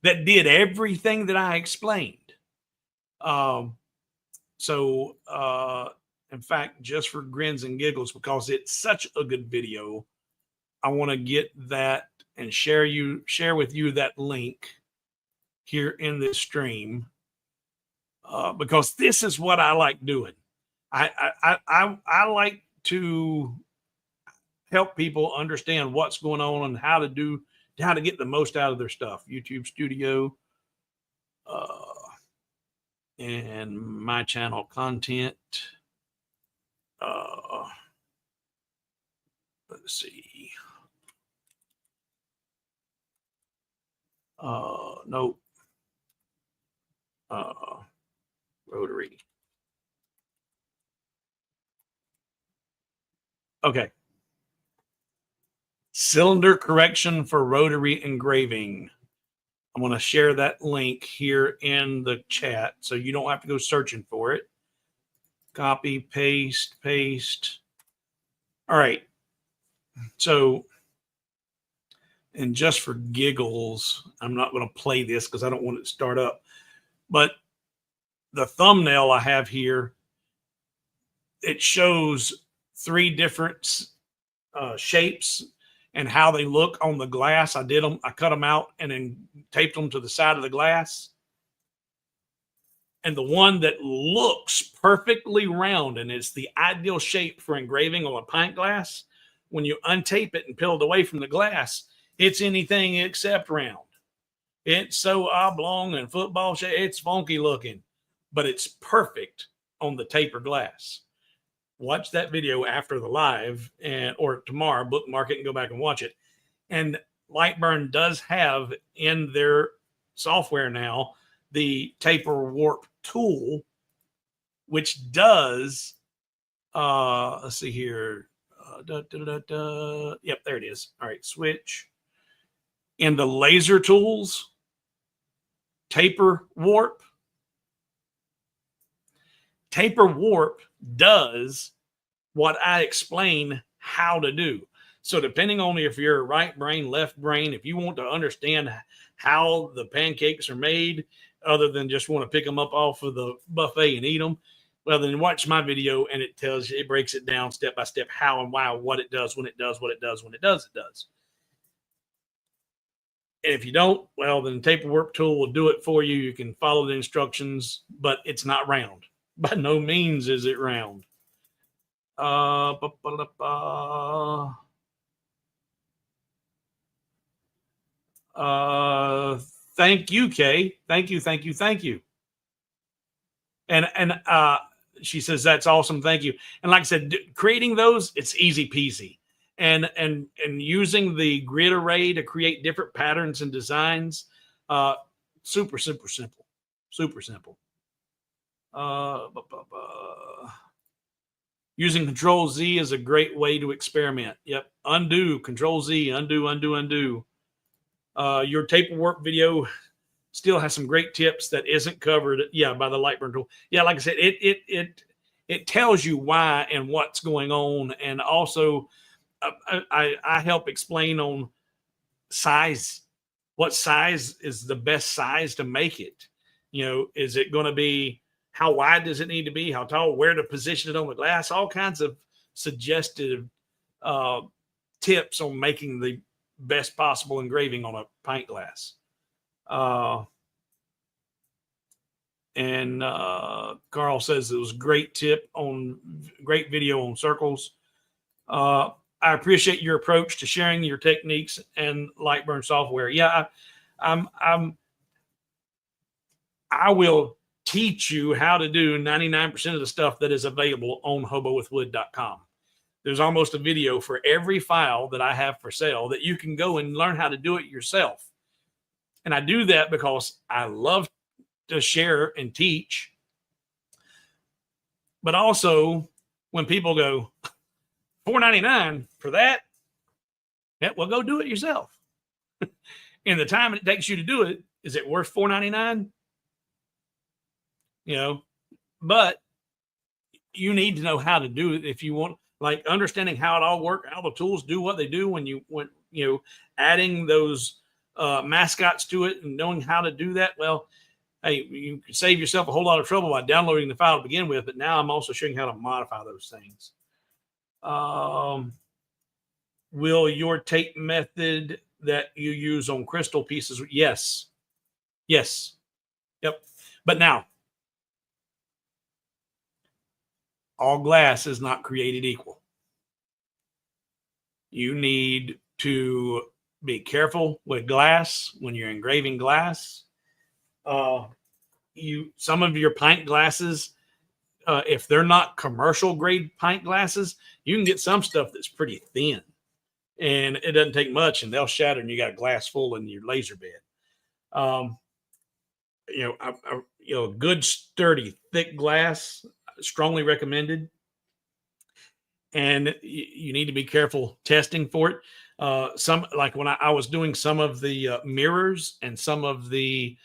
that did everything that I explained. In fact, just for grins and giggles, because it's such a good video, I want to get that and share with you that link here in this stream, because this is what I like doing. I like to help people understand what's going on and how to get the most out of their stuff. YouTube Studio, and my channel content. Let's see. Nope. Rotary. Okay. Cylinder correction for rotary engraving. I'm going to share that link here in the chat so you don't have to go searching for it. Copy, paste. All right. So, and just for giggles, I'm not going to play this because I don't want it to start up. But the thumbnail I have here, it shows 3 different shapes and how they look on the glass. I cut them out and then taped them to the side of the glass. And the one that looks perfectly round and it's the ideal shape for engraving on a pint glass, when you untape it and peel it away from the glass, it's anything except round. It's so oblong and football shape. It's funky looking, but it's perfect on the taper glass. Watch that video after the live or tomorrow, bookmark it and go back and watch it. And LightBurn does have in their software now the taper warp tool, which does, let's see here. Yep, there it is. All right, switch. In the laser tools, taper warp. Taper warp does what I explain how to do. So depending on if you're right brain, left brain, if you want to understand how the pancakes are made, other than just want to pick them up off of the buffet and eat them, well, then watch my video and it tells you, it breaks it down step by step, how and why, what it does, when it does, what it does, when it does, it does. And if you don't, well, then the tapework tool will do it for you. You can follow the instructions, but it's not round. By no means is it round. Thank you, Kay. Thank you. And she says that's awesome. Thank you. And like I said, creating those, it's easy peasy. And using the grid array to create different patterns and designs, super simple. Using Control Z is a great way to experiment. Yep. Undo, Control Z, undo. Your tapework video still has some great tips that isn't covered. Yeah, by the LightBurn tool. Yeah, like I said, it tells you why and what's going on, and also I help explain on size. What size is the best size to make it? You know, is it going to be, how wide does it need to be? How tall? Where to position it on the glass? All kinds of suggestive tips on making the best possible engraving on a pint glass. And Carl says it was great video on circles. I appreciate your approach to sharing your techniques and LightBurn software. Yeah, I will teach you how to do 99% of the stuff that is available on hobowithwood.com. There's almost a video for every file that I have for sale that you can go and learn how to do it yourself. And I do that because I love to share and teach. But also, when people go, $4.99 for that, yeah, well, go do it yourself. And the time it takes you to do it, is it worth $4.99? You know, but you need to know how to do it if you want, like understanding how it all works, how the tools do what they do when you know, adding those mascots to it and knowing how to do that. Well, hey, you can save yourself a whole lot of trouble by downloading the file to begin with, but now I'm also showing you how to modify those things. Will your tape method that you use on crystal pieces? Yes. Yep. But now, all glass is not created equal. You need to be careful with glass when you're engraving glass. Some of your pint glasses, if they're not commercial grade pint glasses, you can get some stuff that's pretty thin, and it doesn't take much, and they'll shatter, and you got a glass full in your laser bed. Good, sturdy, thick glass, strongly recommended. And you need to be careful testing for it. Some, like when I was doing some of the mirrors and some of the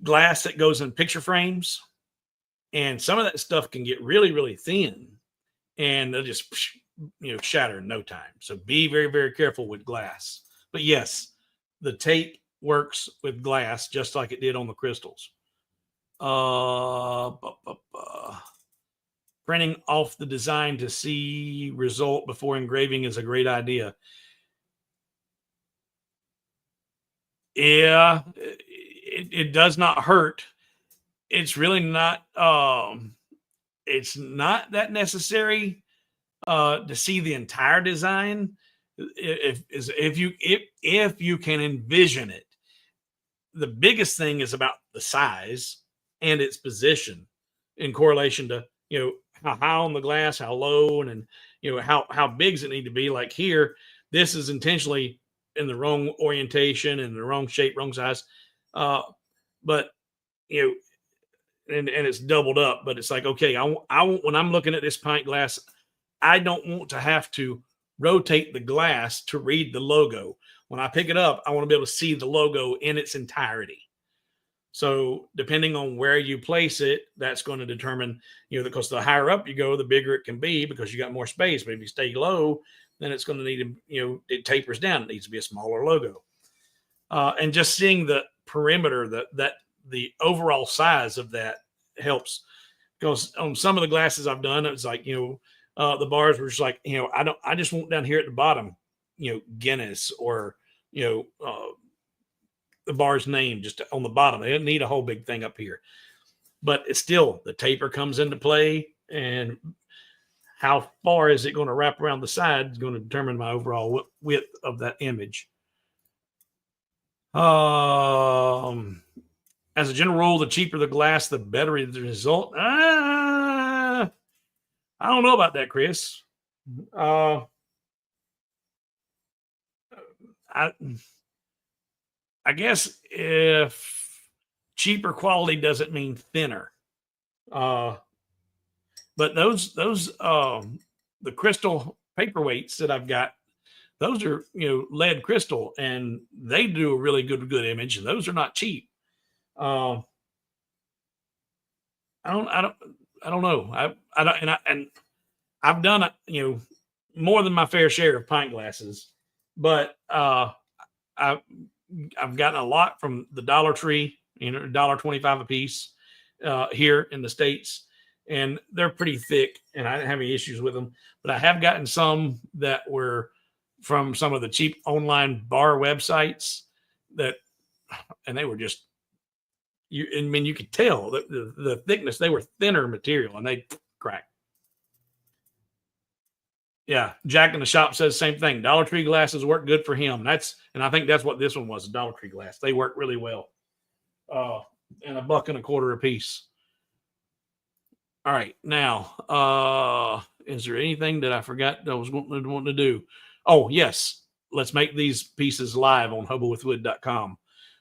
glass that goes in picture frames, and some of that stuff can get really, really thin, and they'll just, shatter in no time. So be very, very careful with glass. But yes, the tape works with glass just like it did on the crystals. Printing off the design to see result before engraving is a great idea. Yeah, it does not hurt. It's really not. It's not that necessary to see the entire design. If you can envision it. The biggest thing is about the size and its position in correlation to, how high on the glass, how low, and how big does it need to be. Like here, this is intentionally in the wrong orientation and the wrong shape, wrong size. But and it's doubled up. But it's like, okay, I want, when I'm looking at this pint glass, I don't want to have to rotate the glass to read the logo. When I pick it up, I want to be able to see the logo in its entirety. So depending on where you place it, that's going to determine, because the higher up you go, the bigger it can be because you got more space. But if you stay low, then it's going to need to, it tapers down. It needs to be a smaller logo. And just seeing the perimeter, the overall size of that helps. Because on some of the glasses I've done, it's like, the bars were just like, I just want down here at the bottom, Guinness or, the bar's name just on the bottom. They don't need a whole big thing up here. But it's still, the taper comes into play, and how far is it going to wrap around the side is going to determine my overall width of that image. As a general rule, the cheaper the glass, the better the result. I don't know about that, Chris. I guess if cheaper quality doesn't mean thinner. But those the crystal paperweights that I've got, those are lead crystal, and they do a really good image. And those are not cheap. I don't know. I've done more than my fair share of pint glasses, but I've gotten a lot from the Dollar Tree, $1.25 a piece here in the States, and they're pretty thick, and I didn't have any issues with them. But I have gotten some that were from some of the cheap online bar websites and they were just, you could tell the thickness. They were thinner material, and they crack. Yeah, Jack in the shop says same thing. Dollar Tree glasses work good for him. And I think that's what this one was, a Dollar Tree glass. They work really well. And $1.25 a piece. All right, now, is there anything that I forgot that I was wanting to do? Oh, yes. Let's make these pieces live on hobowithwood.com.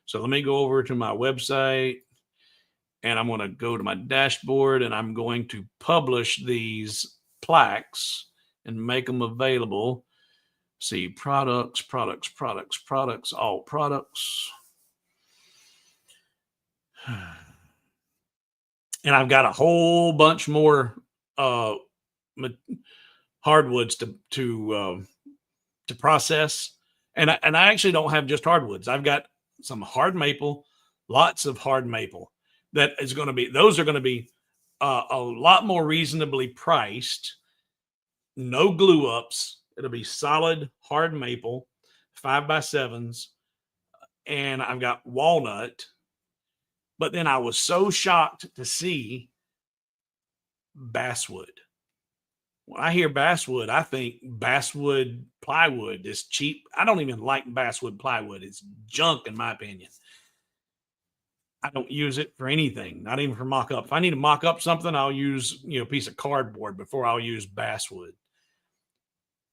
So let me go over to my website, and I'm going to go to my dashboard, and I'm going to publish these plaques and make them available. See, products, all products. And I've got a whole bunch more hardwoods to process. And I actually don't have just hardwoods. I've got some hard maple, lots of hard maple. Those are going to be a lot more reasonably priced. No glue ups. It'll be solid hard maple, 5x7s. And I've got walnut. But then I was so shocked to see basswood. When I hear basswood, I think basswood plywood is cheap. I don't even like basswood plywood. It's junk, in my opinion. I don't use it for anything, not even for mock-up. If I need to mock up something, I'll use a piece of cardboard before I'll use basswood.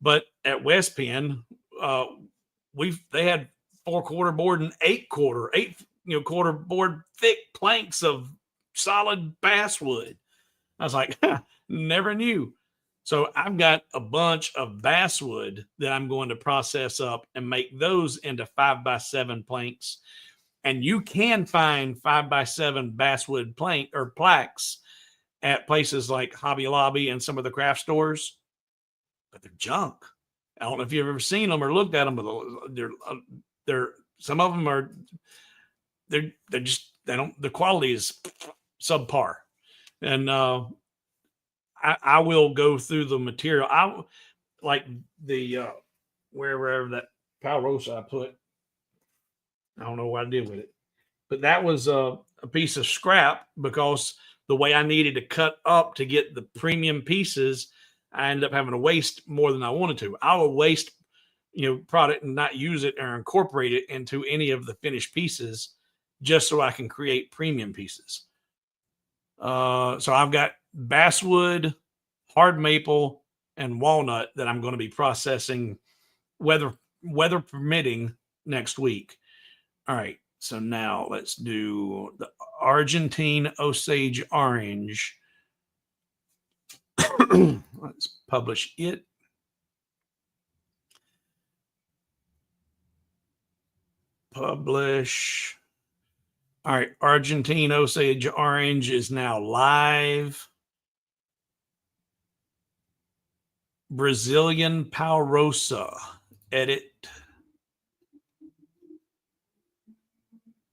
But at West Penn, they had 4/4 board and 8/4 board thick planks of solid basswood. I was like, never knew. So I've got a bunch of basswood that I'm going to process up and make those into 5x7 planks. And you can find 5x7 basswood plank or plaques at places like Hobby Lobby and some of the craft stores, but they're junk. I don't know if you've ever seen them or looked at them, but they're some of them are the quality is subpar. And I will go through the material. I like the wherever that Palrosa I put. I don't know what I did with it, but that was a piece of scrap because the way I needed to cut up to get the premium pieces, I ended up having to waste more than I wanted to. I will waste, product and not use it or incorporate it into any of the finished pieces just so I can create premium pieces. So I've got basswood, hard maple, and walnut that I'm going to be processing, weather permitting, next week. All right, so now let's do the Argentine Osage Orange. Let's publish it. Publish. All right, Argentine Osage Orange is now live. Brazilian Paurosa. Edit.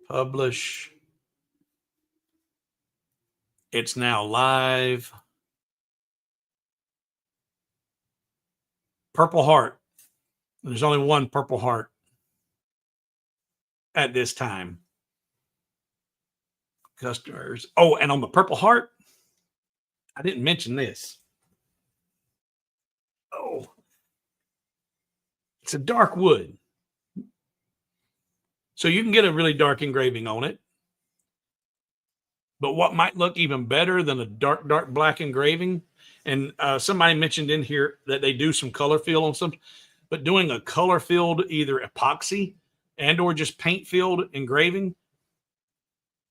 Publish. It's now live. Purple heart. There's only one purple heart at this time. Customers. Oh, and on the purple heart, I didn't mention this. Oh, it's a dark wood. So you can get a really dark engraving on it. But what might look even better than a dark, dark black engraving, and somebody mentioned in here that they do some color fill on some, but doing a color filled either epoxy and or just paint filled engraving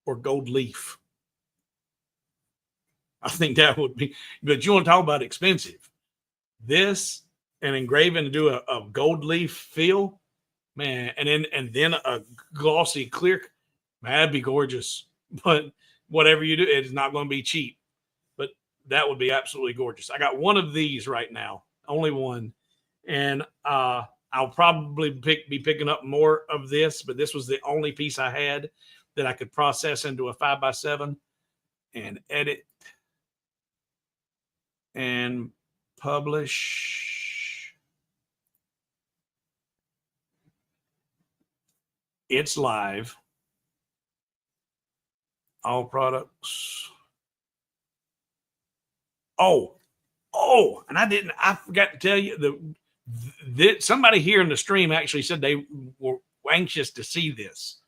or gold leaf. I think that would be, but you want to talk about expensive. This and engraving to do a gold leaf feel, man, and then a glossy clear, man, that'd be gorgeous. But whatever you do, it is not going to be cheap. But that would be absolutely gorgeous. I got one of these right now, only one, and I'll probably be picking up more of this. But this was the only piece I had that I could process into a 5x7 and edit and publish. It's live. All products. Oh, and I forgot to tell you that somebody here in the stream actually said they were anxious to see this.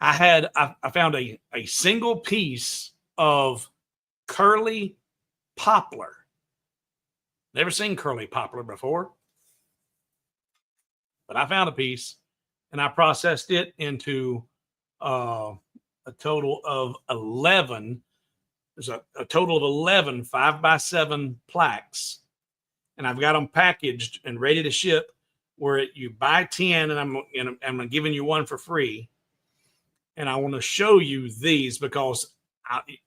I found a single piece of curly poplar. Never seen curly poplar before, but I found a piece and I processed it into a total of 11. There's a total of 11 5x7 plaques, and I've got them packaged and ready to ship. Where you buy 10, and I'm giving you one for free. And I want to show you these because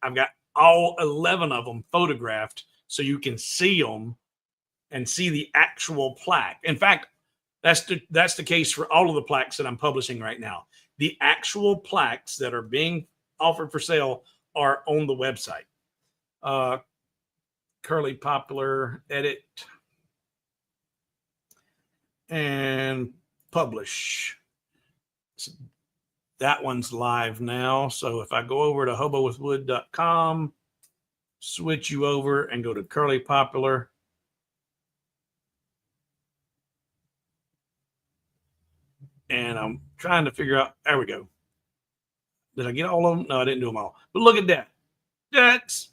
I've got all 11 of them photographed so you can see them and see the actual plaque. In fact, that's the case for all of the plaques that I'm publishing right now. The actual plaques that are being offered for sale are on the website. Curly Poplar, edit, and publish. So that one's live now. So if I go over to hobowithwood.com, switch you over and go to Curly Poplar. And I'm trying to figure out, there we go. Did I get all of them? No, I didn't do them all. But look at that. That's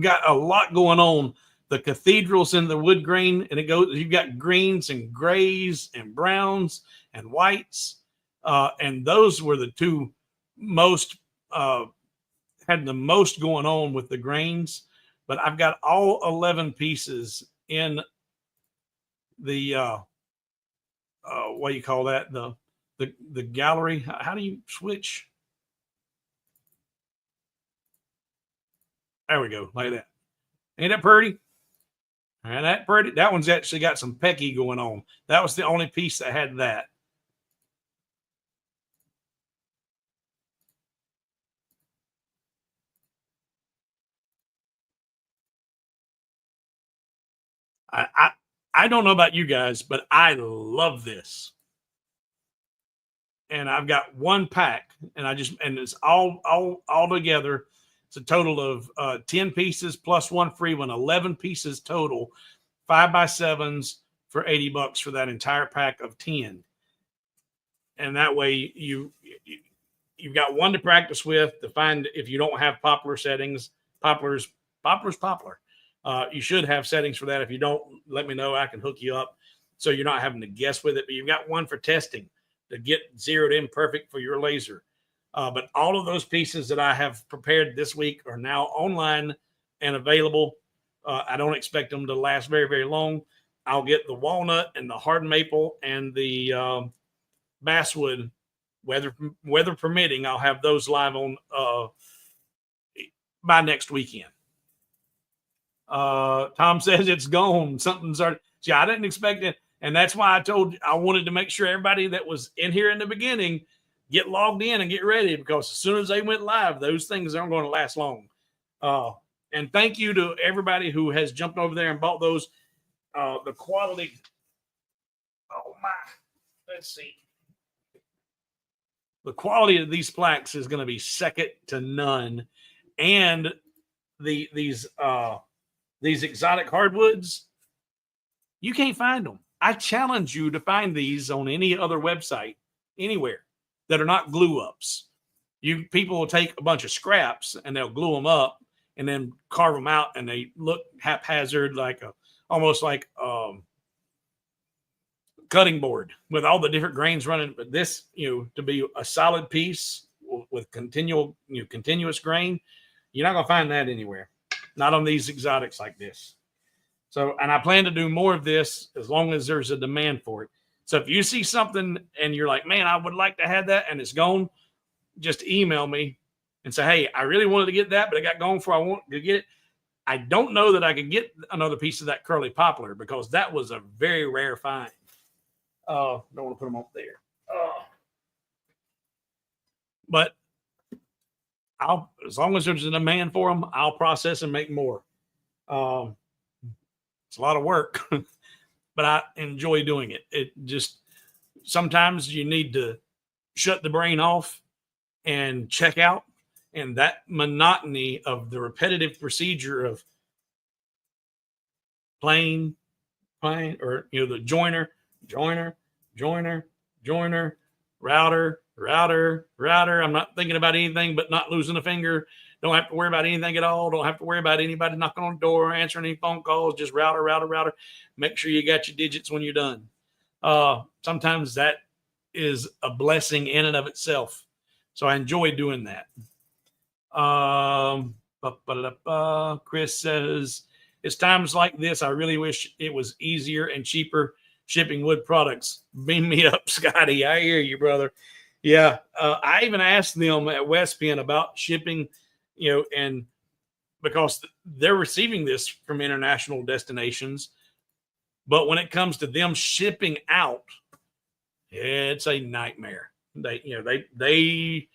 got a lot going on. The cathedral's in the wood grain, and it goes, you've got greens and grays and browns and whites. And those were the two most, had the most going on with the grains. But I've got all 11 pieces in the, what do you call that? The gallery. How do you switch? There we go, like that. Ain't that pretty? And that pretty. That one's actually got some pecky going on. That was the only piece that had that. I don't know about you guys, but I love this. And I've got one pack, and it's all together. It's a total of 10 pieces plus one free one, 11 pieces total, 5x7s for $80 for that entire pack of 10. And that way you've got one to practice with to find if you don't have poplar settings. Poplar's poplar. You should have settings for that. If you don't, let me know. I can hook you up so you're not having to guess with it. But you've got one for testing to get zeroed in perfect for your laser. But all of those pieces that I have prepared this week are now online and available. I don't expect them to last very, very long. I'll get the walnut and the hard maple and the basswood, weather permitting. I'll have those live on by next weekend. Tom says it's gone. Something's already. See, I didn't expect it. And that's why I told you I wanted to make sure everybody that was in here in the beginning get logged in and get ready, because as soon as they went live, those things aren't going to last long. And thank you to everybody who has jumped over there and bought those. The quality. Oh my. Let's see. The quality of these plaques is going to be second to none. And these exotic hardwoods, you can't find them. I challenge you to find these on any other website anywhere that are not glue ups. People will take a bunch of scraps and they'll glue them up and then carve them out, and they look haphazard, like almost like cutting board with all the different grains running. But this, to be a solid piece with continuous grain, you're not going to find that anywhere. Not on these exotics like this. So, and I plan to do more of this as long as there's a demand for it. So if you see something and you're like, man, I would like to have that, and it's gone, just email me and say, hey, I really wanted to get that, but it got gone before I want to get it. I don't know that I could get another piece of that curly poplar, because that was a very rare find. Don't want to put them up there. But as long as there's a demand for them, I'll process and make more. It's a lot of work, but I enjoy doing it. It just, sometimes you need to shut the brain off and check out. And that monotony of the repetitive procedure of plane, or, the joiner, router. I'm not thinking about anything but not losing a finger. Don't have to worry about anything at all. Don't have to worry about anybody knocking on the door, answering any phone calls. Just router. Make sure you got your digits when you're done. Sometimes that is a blessing in and of itself. So I enjoy doing that. Chris says, it's times like this I really wish it was easier and cheaper shipping wood products. Beam me up, Scotty. I hear you, brother. Yeah. I even asked them at Westpen about shipping, and because they're receiving this from international destinations, but when it comes to them shipping out, it's a nightmare. They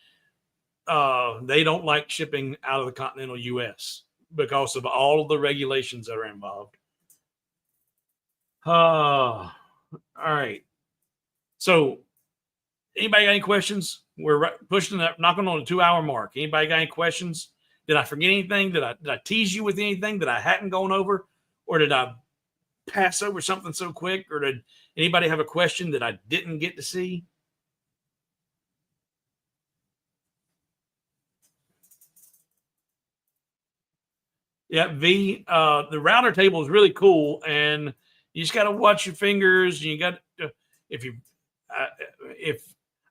don't like shipping out of the continental U.S. because of all of the regulations that are involved. All right. So, anybody got any questions? We're pushing that, knocking on the 2-hour mark. Anybody got any questions? Did I forget anything? Did I tease you with anything that I hadn't gone over? Or did I pass over something so quick? Or did anybody have a question that I didn't get to see? Yeah, the router table is really cool, and you just got to watch your fingers. You got to, if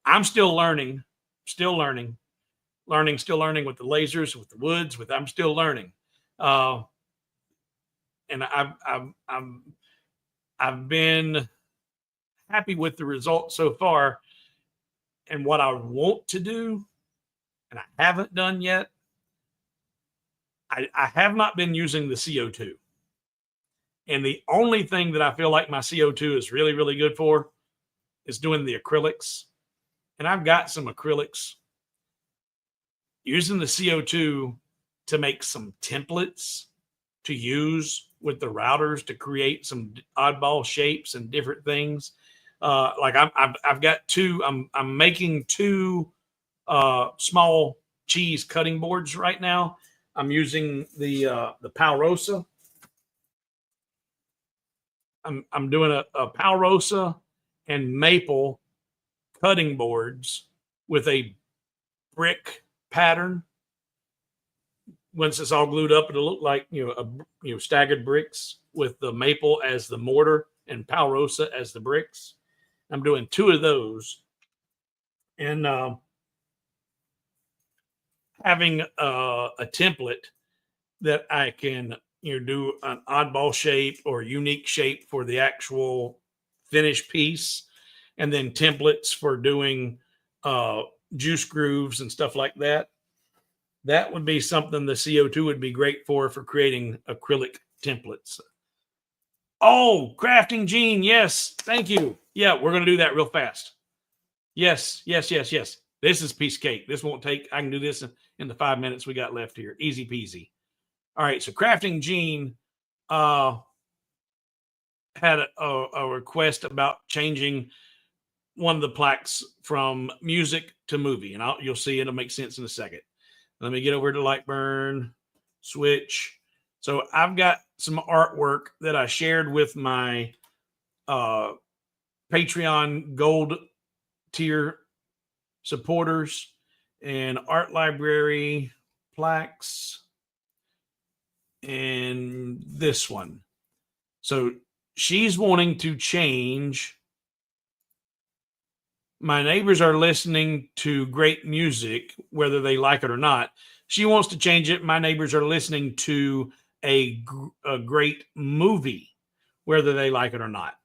I'm still learning with the lasers, with the woods, I'm still learning. And I've been happy with the results so far. And what I want to do, and I haven't done yet, I have not been using the CO2. And the only thing that I feel like my CO2 is really, really good for is doing the acrylics. And I've got some acrylics. Using the CO2 to make some templates to use with the routers to create some oddball shapes and different things. Like I've got two. I'm making two small cheese cutting boards right now. I'm using the Palrosa. I'm doing a Palrosa and maple cutting boards with a brick pattern. Once it's all glued up, it'll look like staggered bricks with the maple as the mortar and Palrosa as the bricks. I'm doing two of those, and having a template that I can do an oddball shape or unique shape for the actual finished piece, and then templates for doing juice grooves and stuff like that. That would be something the CO2 would be great for creating acrylic templates. Oh, crafting Gene. Yes. Thank you. Yeah, we're going to do that real fast. Yes. This is piece of cake. This won't take, I can do this in the 5 minutes we got left here. Easy peasy. All right. So crafting Gene had a request about changing one of the plaques from music to movie. And you'll see it'll make sense in a second. Let me get over to LightBurn, switch. So I've got some artwork that I shared with my Patreon gold tier supporters and art library plaques and this one. So she's wanting to change. My neighbors are listening to great music, whether they like it or not. She wants to change it. My neighbors are listening to a great movie, whether they like it or not.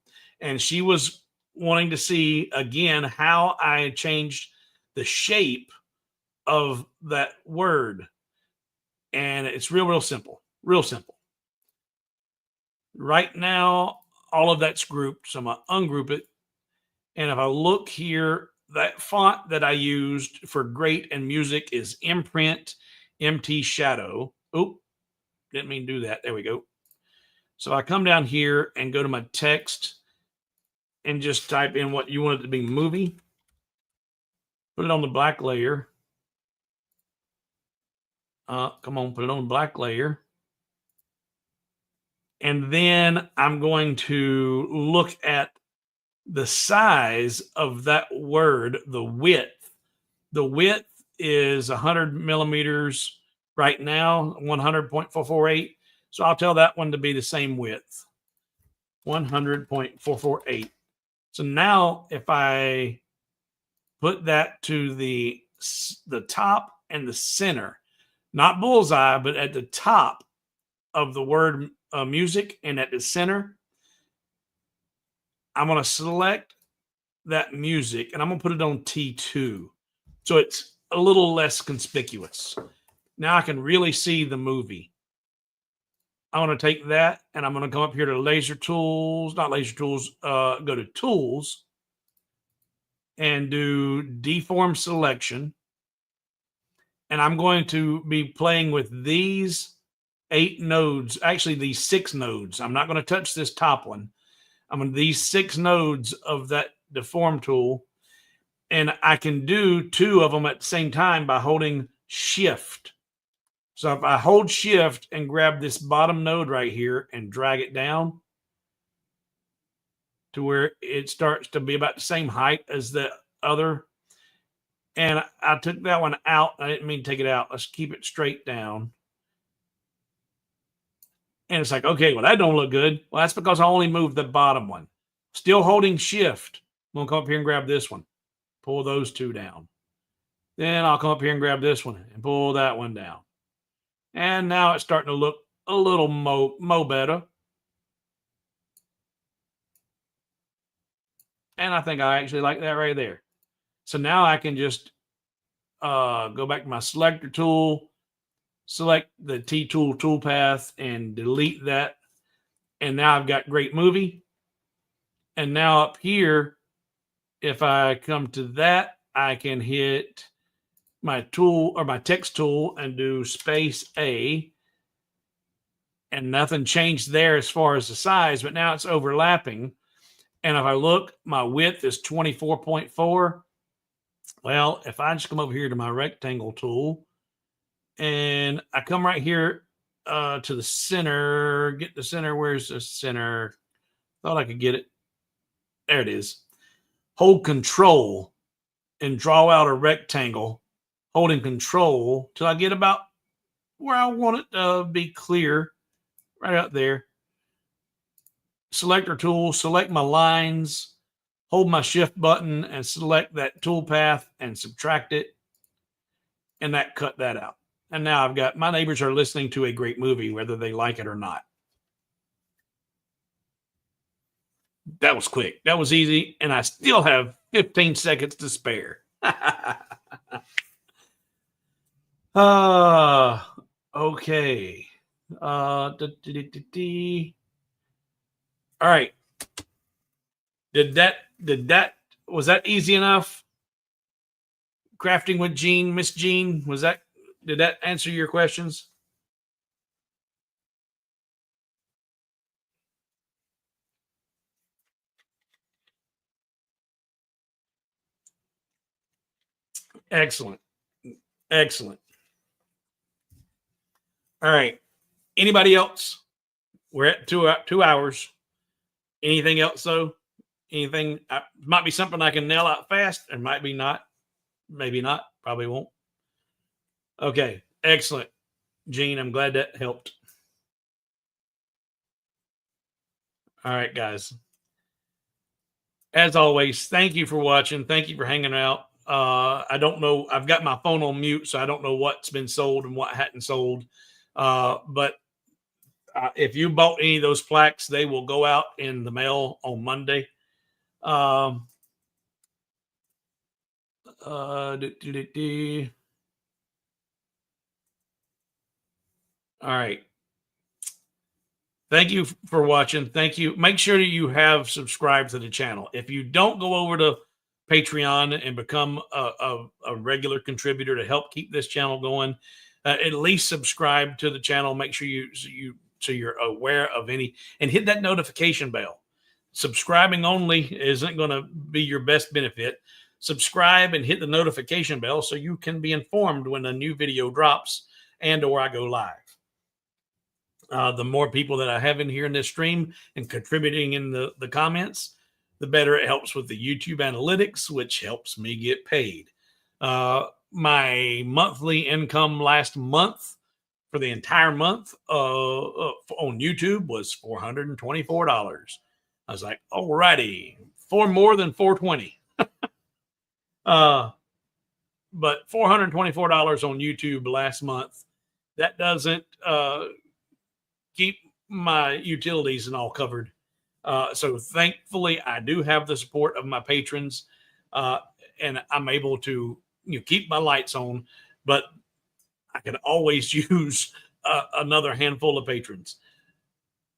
And she was wanting to see, again, how I changed the shape of that word. And it's real simple. Real simple. Right now, all of that's grouped. So I'm going to ungroup it. And if I look here, that font that I used for great and music is Imprint MT Shadow. Oop, didn't mean to do that. There we go. So I come down here and go to my text and just type in what you want it to be, movie. Put it on the black layer. Come on, put it on the black layer. And then I'm going to look at the size of that word, the width. The width is 100 millimeters right now, 100.448. So I'll tell that one to be the same width, 100.448. So now if I put that to the top and the center, not bullseye, but at the top of the word music and at the center, I'm going to select that music and I'm going to put it on T2. So it's a little less conspicuous. Now I can really see the movie. I'm going to take that and I'm going to come up here to laser tools, not laser tools, go to tools and do deform selection. And I'm going to be playing with these 8 nodes, actually these 6 nodes. I'm not going to touch this top one. I'm on these 6 nodes of that deform tool, and I can do 2 of them at the same time by holding shift. So if I hold shift and grab this bottom node right here and drag it down to where it starts to be about the same height as the other. And I took that one out. I didn't mean to take it out. Let's keep it straight down. And it's like, okay, well, that don't look good. Well, that's because I only moved the bottom one. Still holding shift. I'm going to come up here and grab this one. Pull those 2 down. Then I'll come up here and grab this one and pull that one down. And now it's starting to look a little mo better. And I think I actually like that right there. So now I can just go back to my selector tool, select the T tool toolpath and delete that. And now I've got great movie. And now up here, if I come to that, I can hit my tool or my text tool and do space A. And nothing changed there as far as the size, but now it's overlapping. And if I look, my width is 24.4. Well, if I just come over here to my rectangle tool and I come right here to the center, get the center. Where's the center? Thought I could get it. There it is. Hold control and draw out a rectangle, holding control till I get about where I want it to be clear, right out there. Selector tool, select my lines, hold my shift button and select that tool path and subtract it. And that cut that out. And now I've got, my neighbors are listening to a great movie, whether they like it or not. That was quick. That was easy. And I still have 15 seconds to spare. Okay. All right. Was that easy enough? Crafting with Jean, Miss Jean, did that answer your questions? Excellent. Excellent. All right. Anybody else? We're at 2 hours. Anything else though? Anything might be something I can nail out fast, and might be not. Maybe not. Probably won't. Okay. Excellent. Gene, I'm glad that helped. All right, guys. As always, thank you for watching. Thank you for hanging out. I don't know. I've got my phone on mute, so I don't know what's been sold and what hadn't sold. But if you bought any of those plaques, they will go out in the mail on Monday. All right. Thank you for watching. Thank you. Make sure that you have subscribed to the channel. If you don't, go over to Patreon and become a regular contributor to help keep this channel going. At least subscribe to the channel. Make sure you're aware of any, and hit that notification bell. Subscribing only isn't going to be your best benefit. Subscribe and hit the notification bell so you can be informed when a new video drops and or I go live. The more people that I have in here in this stream and contributing in the comments, the better it helps with the YouTube analytics, which helps me get paid. My monthly income last month for the entire month on YouTube was $424. I was like, alrighty, for more than 420. But $424 on YouTube last month, that doesn't keep my utilities and all covered. So thankfully, I do have the support of my patrons, and I'm able to keep my lights on, but I can always use another handful of patrons.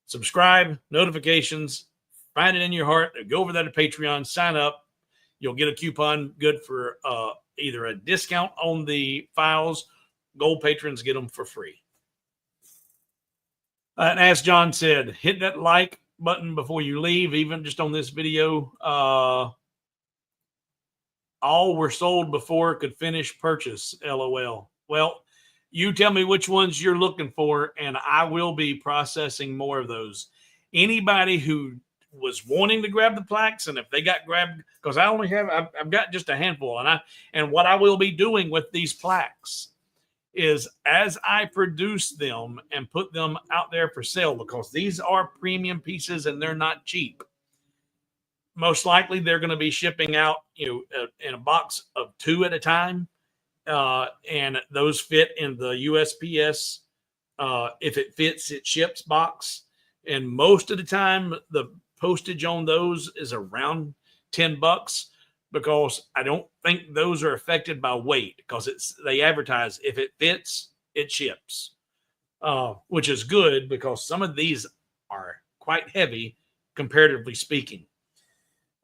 Subscribe, notifications, find it in your heart. Go over there to Patreon, sign up. You'll get a coupon good for either a discount on the files. Gold patrons get them for free. And as John said, hit that like button before you leave, even just on this video. All were sold before could finish purchase, LOL. Well, you tell me which ones you're looking for, and I will be processing more of those. Anybody who was wanting to grab the plaques, and if they got grabbed, because I've got just a handful, and what I will be doing with these plaques is as I produce them and put them out there for sale, because these are premium pieces and they're not cheap. Most likely they're going to be shipping out, in a box of 2 at a time. And those fit in the USPS. If it fits, it ships box. And most of the time the postage on those is around $10, because I don't think those are affected by weight, because they advertise if it fits, it ships, which is good because some of these are quite heavy, comparatively speaking.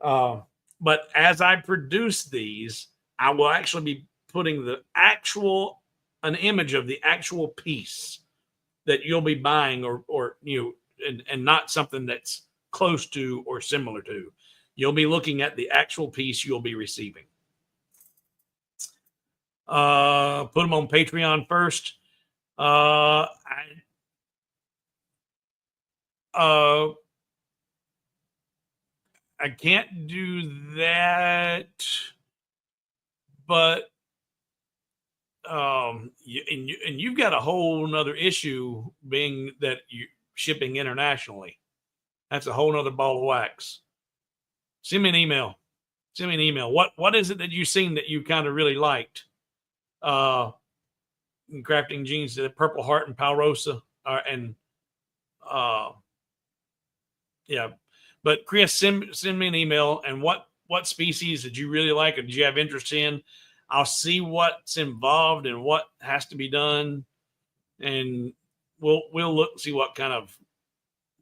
But as I produce these, I will actually be putting an image of the actual piece that you'll be buying, and not something that's close to or similar to. You'll be looking at the actual piece you'll be receiving. Put them on Patreon first. I can't do that, but you've got a whole nother issue, being that you're shipping internationally. That's a whole nother ball of wax. Send me an email. What is it that you've seen that you kind of really liked? Crafting Jeans, the Purple Heart and Palrosa, yeah. But Chris, send me an email, and what species did you really like, or did you have interest in? I'll see what's involved and what has to be done, and we'll look, see what kind of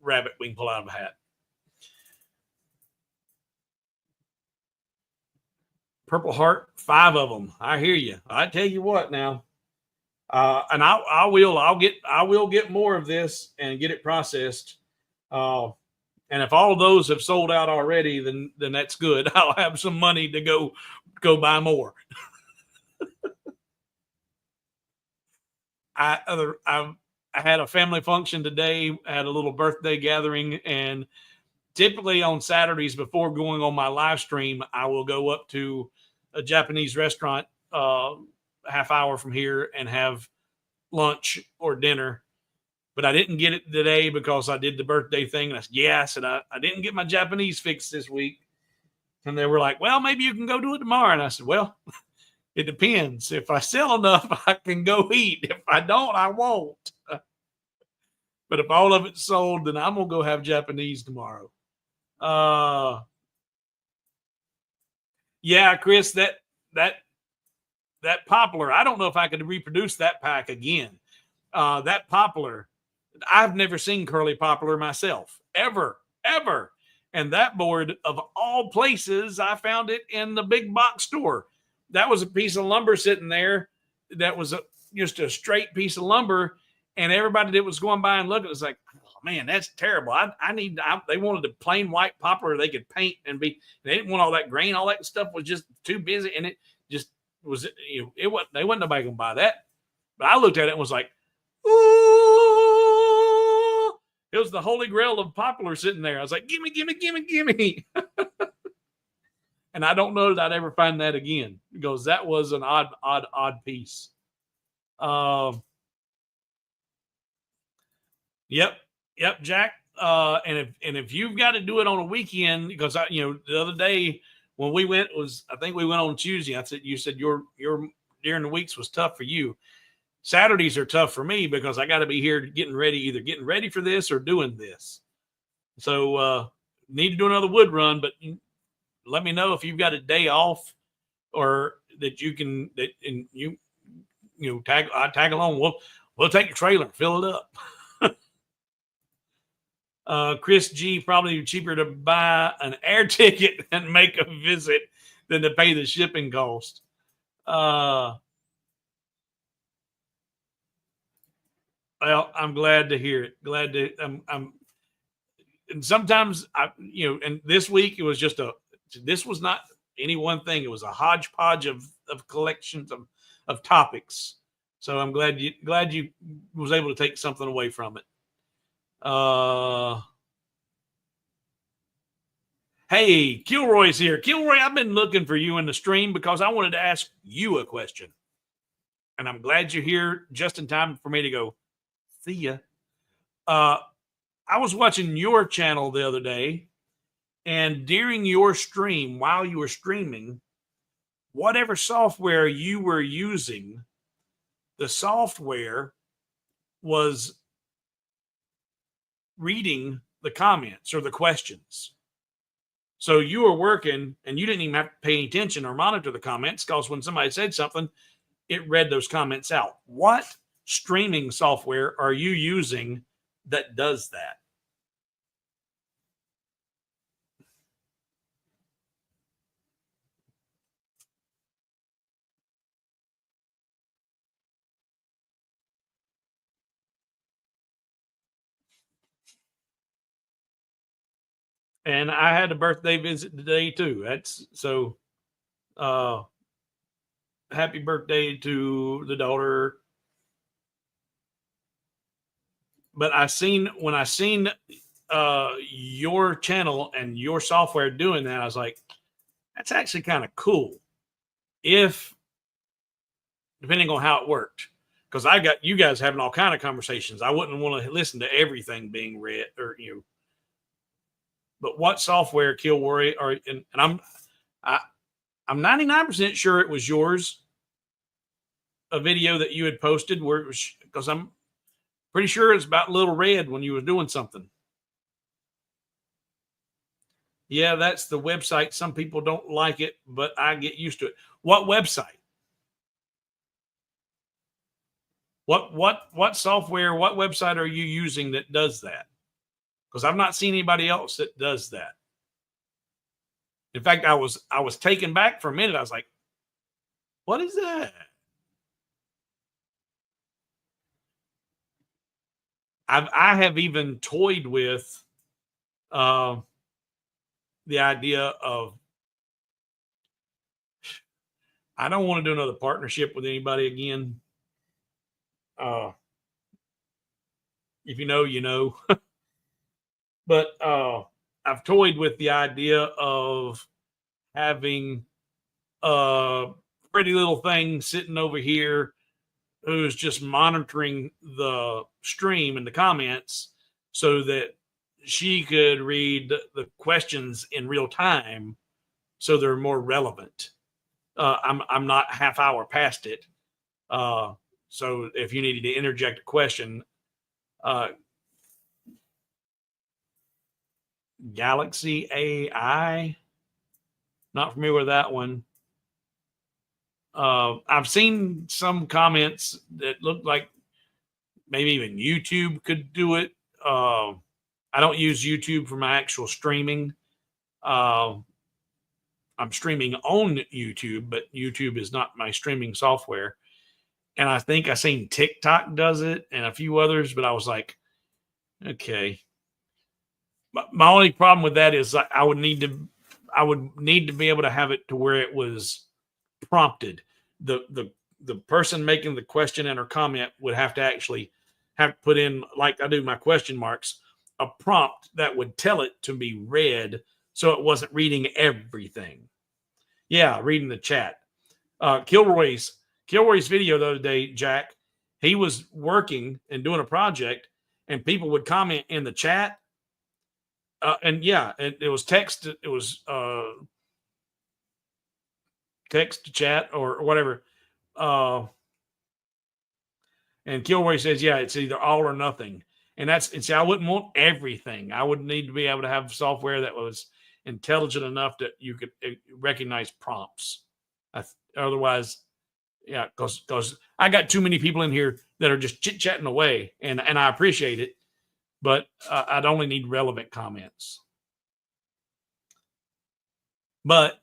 rabbit we can pull out of a hat. Purple Heart, 5 of them. I hear you. I tell you what now. And I will get more of this and get it processed. And if all of those have sold out already, then that's good. I'll have some money to go buy more. I had a family function today. I had a little birthday gathering, and typically on Saturdays before going on my live stream, I will go up to a Japanese restaurant a half hour from here and have lunch or dinner. But I didn't get it today because I did the birthday thing. And I said, yeah, I didn't get my Japanese fixed this week. And they were like, well, maybe you can go do it tomorrow. And I said, well, it depends. If I sell enough, I can go eat. If I don't, I won't. But if all of it's sold, then I'm going to go have Japanese tomorrow. Yeah, Chris, that poplar, I don't know if I could reproduce that pack again. That poplar, I've never seen curly poplar myself, ever. And that board, of all places, I found it in the big box store. That was a piece of lumber sitting there. That was just a straight piece of lumber. And everybody that was going by and looking, it was like, oh, man, that's terrible. They wanted a plain white poplar they could paint and they didn't want all that grain. All that stuff was just too busy. And it just was, they wasn't nobody going to buy that. But I looked at it and was like, ooh, it was the holy grail of poplar sitting there. I was like, gimme. And I don't know that I'd ever find that again, because that was an odd piece. Yep, Jack. And if you've got to do it on a weekend, because the other day when we went I think we went on Tuesday. You said your during the weeks was tough for you. Saturdays are tough for me because I got to be here getting ready for this or doing this. So need to do another wood run, but let me know if you've got a day off or that you can tag along. We'll take your trailer, fill it up. Chris G, probably cheaper to buy an air ticket and make a visit than to pay the shipping cost. Well, I'm glad to hear it. And sometimes and this week it was this was not any one thing. It was a hodgepodge of collections of topics. So I'm glad you was able to take something away from it. Hey, Kilroy's here. Kilroy, I've been looking for you in the stream because I wanted to ask you a question. And I'm glad you're here just in time for me to go, see ya. I was watching your channel the other day, and during your stream, while you were streaming, whatever software you were using, the software was reading the comments or the questions. So you were working and you didn't even have to pay any attention or monitor the comments, because when somebody said something, it read those comments out. What streaming software are you using that does that? And I had a birthday visit today too. That's so happy birthday to the daughter. But when I seen your channel and your software doing that, I was like, that's actually kind of cool. If depending on how it worked, because I got you guys having all kind of conversations. I wouldn't want to listen to everything being read or But what software, Kilroy, and I'm 99% sure it was yours, a video that you had posted where it was, because I'm pretty sure it's about Little Red when you were doing something. Yeah, that's the website. Some people don't like it, but I get used to it. What website? What software, what website are you using that does that? Because I've not seen anybody else that does that. In fact, I was taken back for a minute. I was like, what is that? I have even toyed with the idea of, I don't want to do another partnership with anybody again. If you know, you know. But I've toyed with the idea of having a pretty little thing sitting over here who's just monitoring the stream and the comments so that she could read the questions in real time so they're more relevant. I'm not half hour past it. So if you needed to interject a question, Galaxy AI, not familiar with that one. I've seen some comments that look like maybe even YouTube could do it. I don't use YouTube for my actual streaming. I'm streaming on YouTube, but YouTube is not my streaming software. And I think I seen TikTok does it and a few others, but I was like, okay. My only problem with that is I would need to be able to have it to where it was prompted. The person making the question and or comment would have to actually have put in, like I do my question marks, a prompt that would tell it to be read so it wasn't reading everything. Yeah, reading the chat. Kilroy's video the other day, Jack, he was working and doing a project and people would comment in the chat. And yeah, it was text. It was text to chat or whatever. And Kilroy says, yeah, it's either all or nothing. And see, I wouldn't want everything. I would need to be able to have software that was intelligent enough that you could recognize prompts. Otherwise, yeah, because I got too many people in here that are just chit chatting away, and I appreciate it, but I'd only need relevant comments. But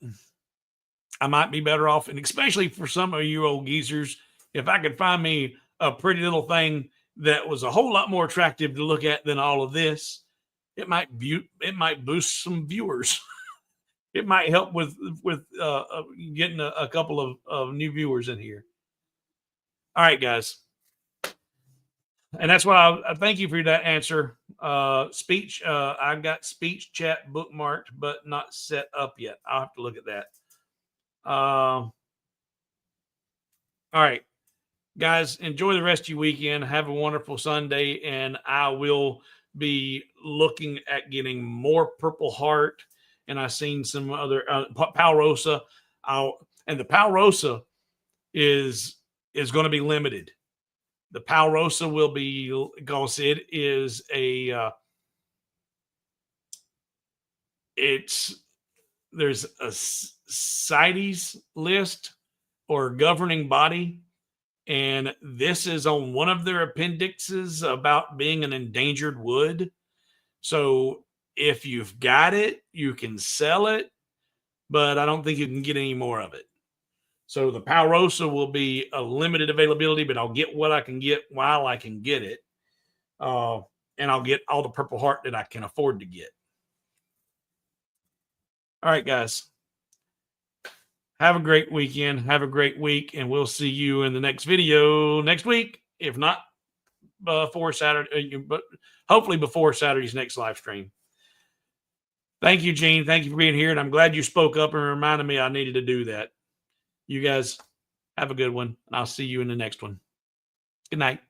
I might be better off, and especially for some of you old geezers, if I could find me a pretty little thing that was a whole lot more attractive to look at than all of this, it might boost some viewers. It might help with getting a couple of new viewers in here. All right, guys. And that's why I thank you for that answer. Speech, I've got speech chat bookmarked, but not set up yet. I'll have to look at that. All right, guys, enjoy the rest of your weekend. Have a wonderful Sunday, and I will be looking at getting more Purple Heart. And I've seen some other Palrosa. And the Palrosa is going to be limited. The Palrosa will be, because it is there's a CITES list or governing body, and this is on one of their appendixes about being an endangered wood. So if you've got it, you can sell it, but I don't think you can get any more of it. So the Palrosa will be a limited availability, but I'll get what I can get while I can get it. And I'll get all the Purple Heart that I can afford to get. All right, guys. Have a great weekend. Have a great week, and we'll see you in the next video next week. If not before Saturday, but hopefully before Saturday's next live stream. Thank you, Gene. Thank you for being here, and I'm glad you spoke up and reminded me I needed to do that. You guys have a good one, and I'll see you in the next one. Good night.